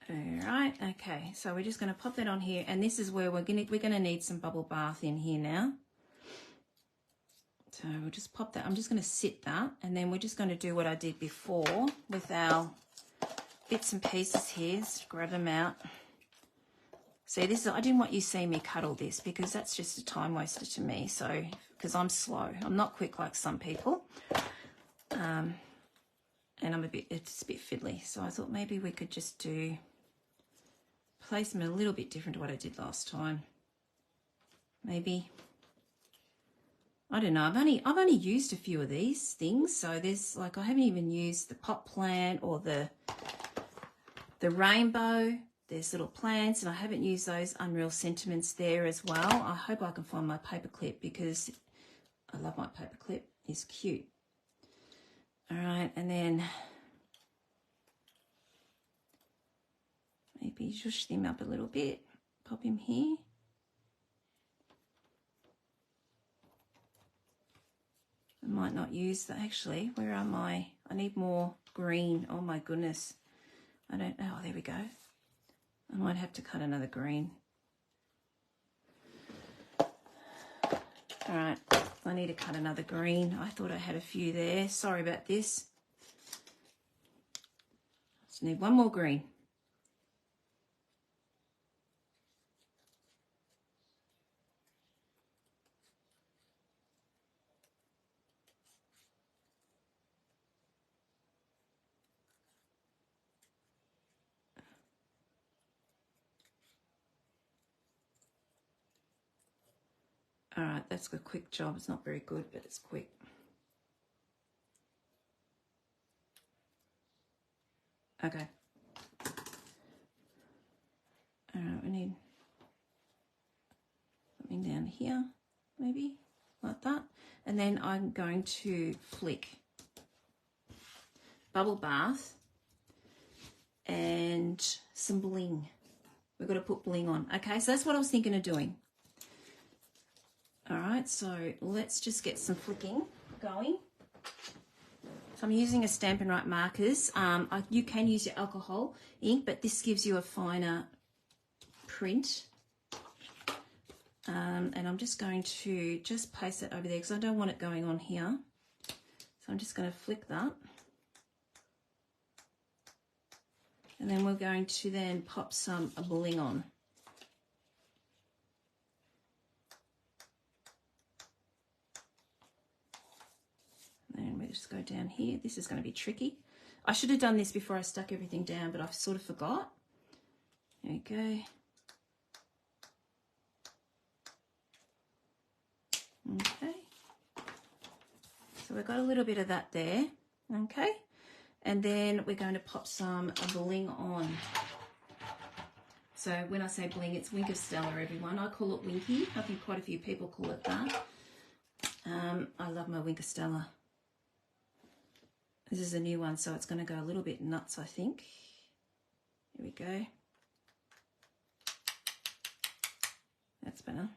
All right, okay, so we're just going to pop that on here, and this is where we're going to need some bubble bath in here now. So we'll just pop that. I'm just going to sit that, and then we're just going to do what I did before with our bits and pieces here. Just grab them out. See, this is, I didn't want you to see me cut all this because that's just a time waster to me. So, because I'm slow, I'm not quick like some people, and it's a bit fiddly. So I thought maybe we could just do placement a little bit different to what I did last time. Maybe. I don't know. I've only used a few of these things. So there's like, I haven't even used the pot plant or the rainbow. There's little plants, and I haven't used those Unreal Sentiments there as well. I hope I can find my paper clip because I love my paper clip. It's cute. All right, and then maybe zhoosh him up a little bit. Pop him here. I might not use that. Actually, where are my? I need more green. Oh my goodness. I don't know. Oh, there we go. I might have to cut another green. All right, I need to cut another green. I thought I had a few there. Sorry about this. Just need one more green. All right, that's a quick job. It's not very good, but it's quick. Okay. All right, we need something down here, maybe like that. And then I'm going to flick bubble bath and some bling. We've got to put bling on. Okay, so that's what I was thinking of doing. All right, so let's just get some flicking going. So I'm using a Stampin' Right markers. You can use your alcohol ink, but this gives you a finer print. And I'm just going to just place it over there because I don't want it going on here. So I'm just going to flick that. And then we're going to then pop some bling on. And we just go down here. This is going to be tricky. I should have done this before I stuck everything down, but I sort of forgot. There we go. Okay. So we've got a little bit of that there. Okay. And then we're going to pop some bling on. So when I say bling, it's Wink of Stella, everyone. I call it Winky. I think quite a few people call it that. I love my Wink of Stella. This is a new one, so it's going to go a little bit nuts, I think. Here we go. That's better.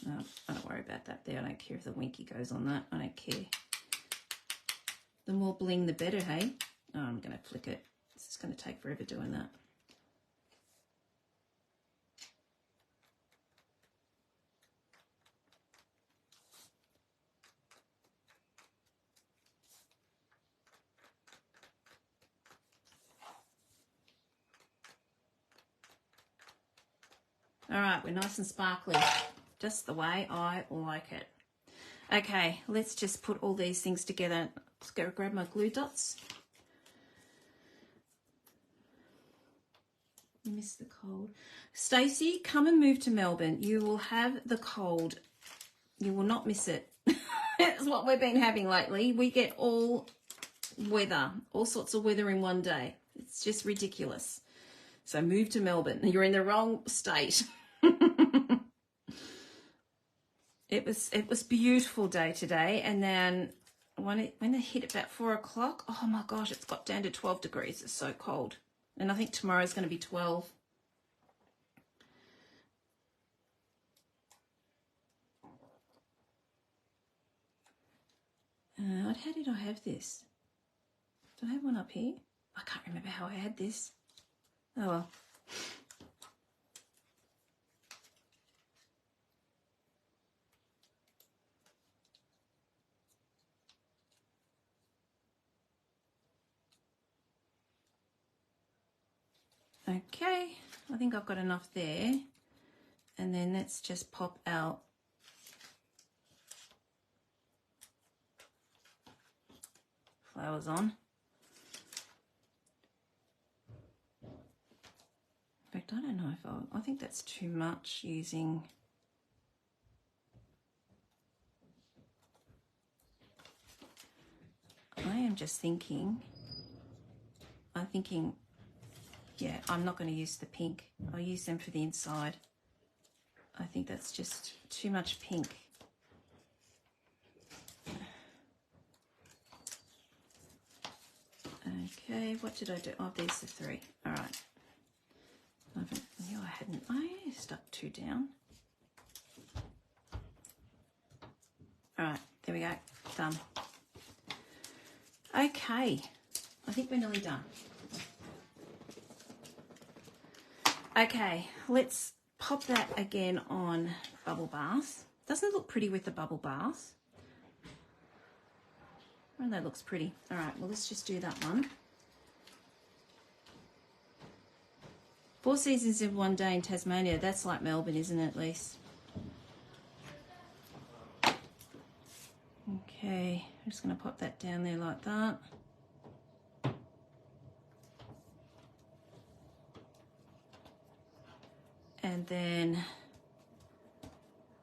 No, I don't worry about that there. I don't care if the Winky goes on that. I don't care. The more bling, the better, hey? Oh, I'm going to flick it. This is going to take forever doing that. All right, we're nice and sparkly, just the way I like it. Okay, let's just put all these things together. Let's go grab my glue dots. You missed the cold. Stacey, come and move to Melbourne. You will have the cold. You will not miss it. That's what we've been having lately. We get all weather, all sorts of weather in one day. It's just ridiculous. So move to Melbourne. You're in the wrong state. It was beautiful day today, and then when it hit about 4 o'clock, oh my gosh, it's got down to 12 degrees. It's so cold. And I think tomorrow's going to be 12. How did I have this? Did I have one up here? I can't remember how I had this. Oh well. Okay, I think I've got enough there. And then let's just pop out flowers on. In fact, I don't know if I think that's too much using. I am just thinking, yeah, I'm not going to use the pink. I'll use them for the inside. I think that's just too much pink. Okay, what did I do? Oh, these are 3. All right. I stuck 2 down. All right, there we go. Done. Okay, I think we're nearly done. Okay, let's pop that again on bubble bath. Doesn't it look pretty with the bubble bath? Oh, that looks pretty. All right, well, let's just do that one. 4 seasons in one day in Tasmania. That's like Melbourne, isn't it, Lise? Okay, I'm just going to pop that down there like that. And then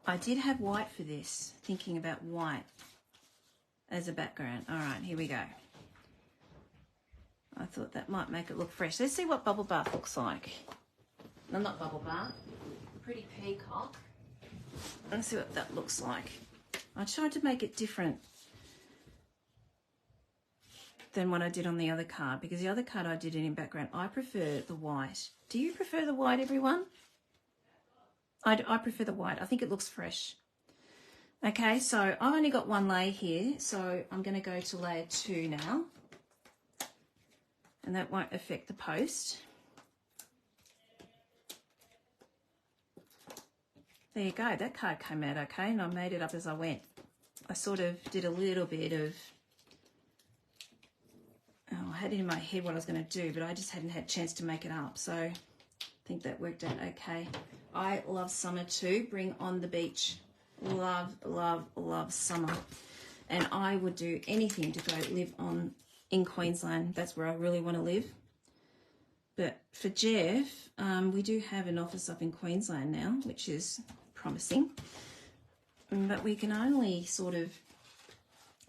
I did have white for this, thinking about white as a background. All right, here we go. I thought that might make it look fresh. Let's see what bubble bath looks like. No, not bubble bath. Pretty peacock. Let's see what that looks like. I tried to make it different than what I did on the other card, because the other card I did it in background. I prefer the white. Do you prefer the white, everyone? I prefer the white. I think it looks fresh. Okay, so I've only got one layer here, so I'm going to go to layer 2 now. And that won't affect the post. There you go. That card came out okay, and I made it up as I went. I sort of did a little bit of... Oh, I had it in my head what I was going to do, but I just hadn't had a chance to make it up. So I think that worked out okay. I love summer too. Bring on the beach. Love, love, love summer. And I would do anything to go live in Queensland. That's where I really want to live. But for Jeff, we do have an office up in Queensland now, which is promising. But we can only sort of,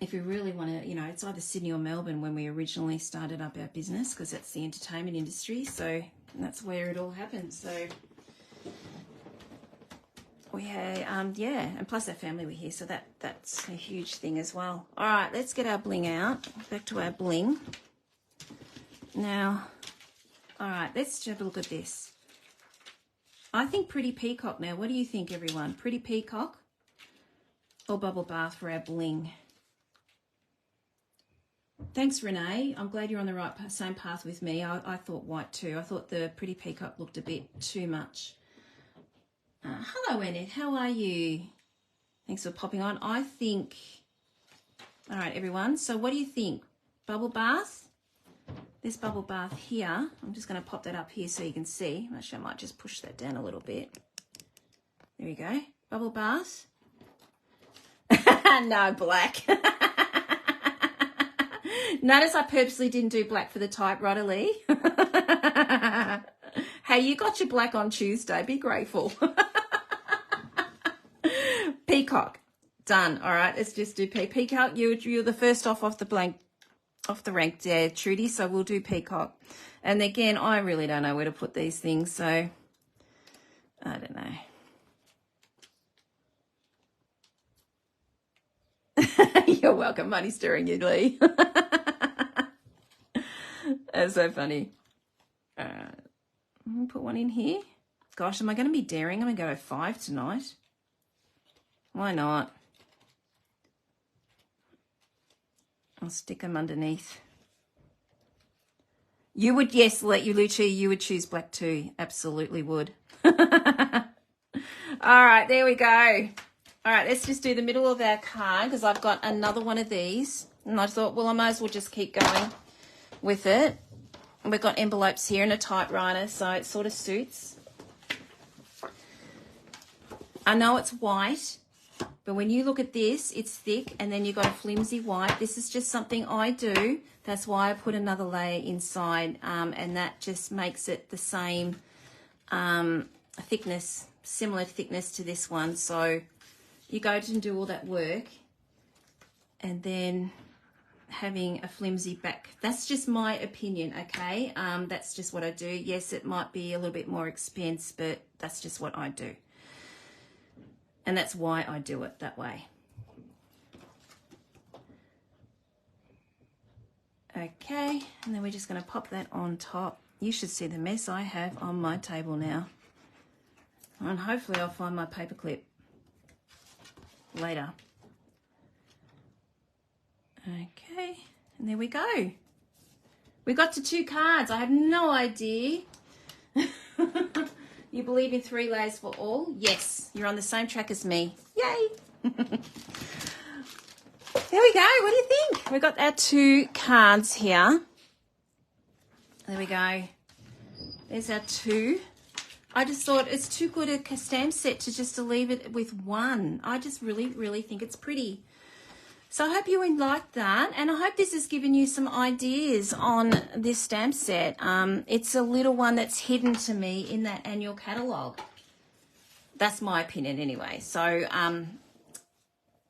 if we really want to, you know, it's either Sydney or Melbourne when we originally started up our business, because that's the entertainment industry. So that's where it all happens. So we had, yeah, and plus our family were here, so that's a huge thing as well. All right, let's get our bling out. Back to our bling. Now, all right, let's have a look at this. I think pretty peacock now. What do you think, everyone? Pretty peacock or bubble bath for our bling? Thanks, Renee. I'm glad you're on the same path with me. I thought white too. I thought the pretty peacock looked a bit too much. Hello, Annette. How are you? Thanks for popping on. I think... All right, everyone. So what do you think? Bubble bath? This bubble bath here. I'm just going to pop that up here so you can see. Actually, I might just push that down a little bit. There we go. Bubble bath. No, black. Notice I purposely didn't do black for the typewriter, Lee. Hey, you got your black on Tuesday. Be grateful. Peacock. Done. All right, let's just do peacock. You're the first off the rank there, Trudy, so we'll do peacock. And again, I really don't know where to put these things, so I don't know. You're welcome. Money stirring you, Lee. That's so funny. Put one in here. Gosh, am I going to be daring? I'm going to go 5 tonight. Why not? I'll stick them underneath. You would, yes, let you, Lucia, you would choose black too. Absolutely would. All right, there we go. All right, let's just do the middle of our card because I've got another one of these. And I thought, well, I might as well just keep going with it. And we've got envelopes here and a typewriter, so it sort of suits. I know it's white, but when you look at this, it's thick, and then you've got a flimsy white. This is just something I do. That's why I put another layer inside, and that just makes it the same thickness, similar thickness to this one. So you go and do all that work, and then having a flimsy back. That's just my opinion, okay? That's just what I do. Yes, it might be a little bit more expense, but that's just what I do. And that's why I do it that way. Okay, and then we're just going to pop that on top. You should see the mess I have on my table now. And hopefully I'll find my paperclip later. Okay, and there we go. We got to 2 cards. I have no idea. You believe in 3 layers for all? Yes, you're on the same track as me. Yay! There we go. What do you think? We've got our 2 cards here. There we go. There's our 2. I just thought it's too good a stamp set to just to leave it with 1. I just really, really think it's pretty. So I hope you liked that, and I hope this has given you some ideas on this stamp set. It's a little one that's hidden to me in that annual catalogue. That's my opinion anyway. So,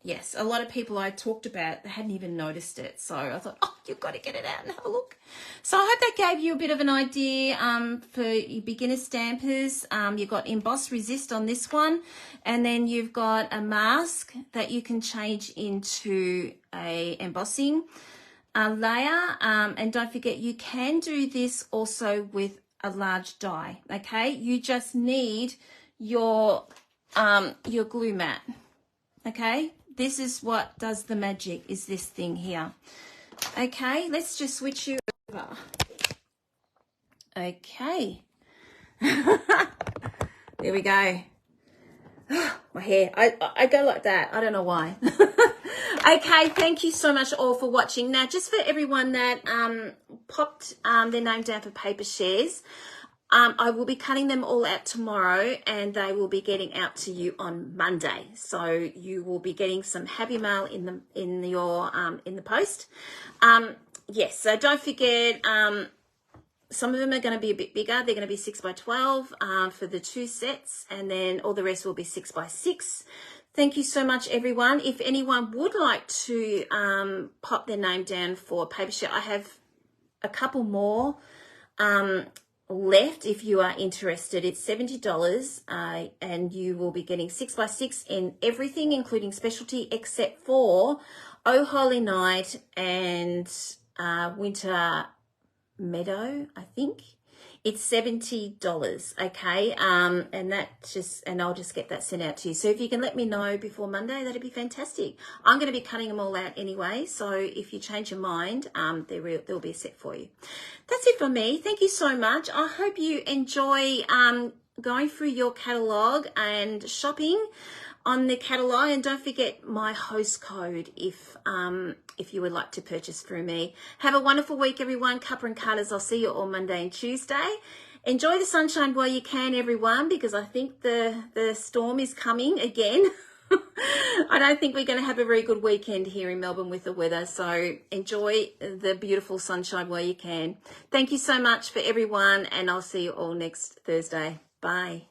yes, a lot of people I talked about hadn't even noticed it. So I thought, oh, you've got to get it out and have a look. So I hope that gave you a bit of an idea for your beginner stampers. You've got Emboss Resist on this one. And then you've got a mask that you can change into a embossing layer. And don't forget, you can do this also with a large die, okay? You just need your glue mat, okay? This is what does the magic, is this thing here. Okay, let's just switch you over. Okay. There we go. My hair, I go like that. I don't know why. Okay, thank you so much all for watching. Now, just for everyone that popped their name down for paper shares, I will be cutting them all out tomorrow, and they will be getting out to you on Monday. So you will be getting some happy mail in the post. Yes, so don't forget, some of them are going to be a bit bigger. They're going to be 6 by 12 for the 2 sets, and then all the rest will be 6 by 6. Thank you so much, everyone. If anyone would like to pop their name down for paper share, I have a couple more left if you are interested. It's $70 and you will be getting 6 by 6 in everything, including specialty, except for Oh Holy Night and Winter Meadow, I think. It's $70, okay? And I'll just get that sent out to you. So if you can let me know before Monday, that'd be fantastic. I'm going to be cutting them all out anyway, so if you change your mind, there'll be a set for you. That's it for me. Thank you so much. I hope you enjoy going through your catalogue and shopping on the catalogue, and don't forget my host code if you would like to purchase through me. Have a wonderful week, everyone. Cuppa and Cutters, I'll see you all Monday and Tuesday. Enjoy the sunshine while you can, everyone, because I think the storm is coming again. I don't think we're going to have a very good weekend here in Melbourne with the weather, so enjoy the beautiful sunshine while you can. Thank you so much for everyone, and I'll see you all next Thursday. Bye.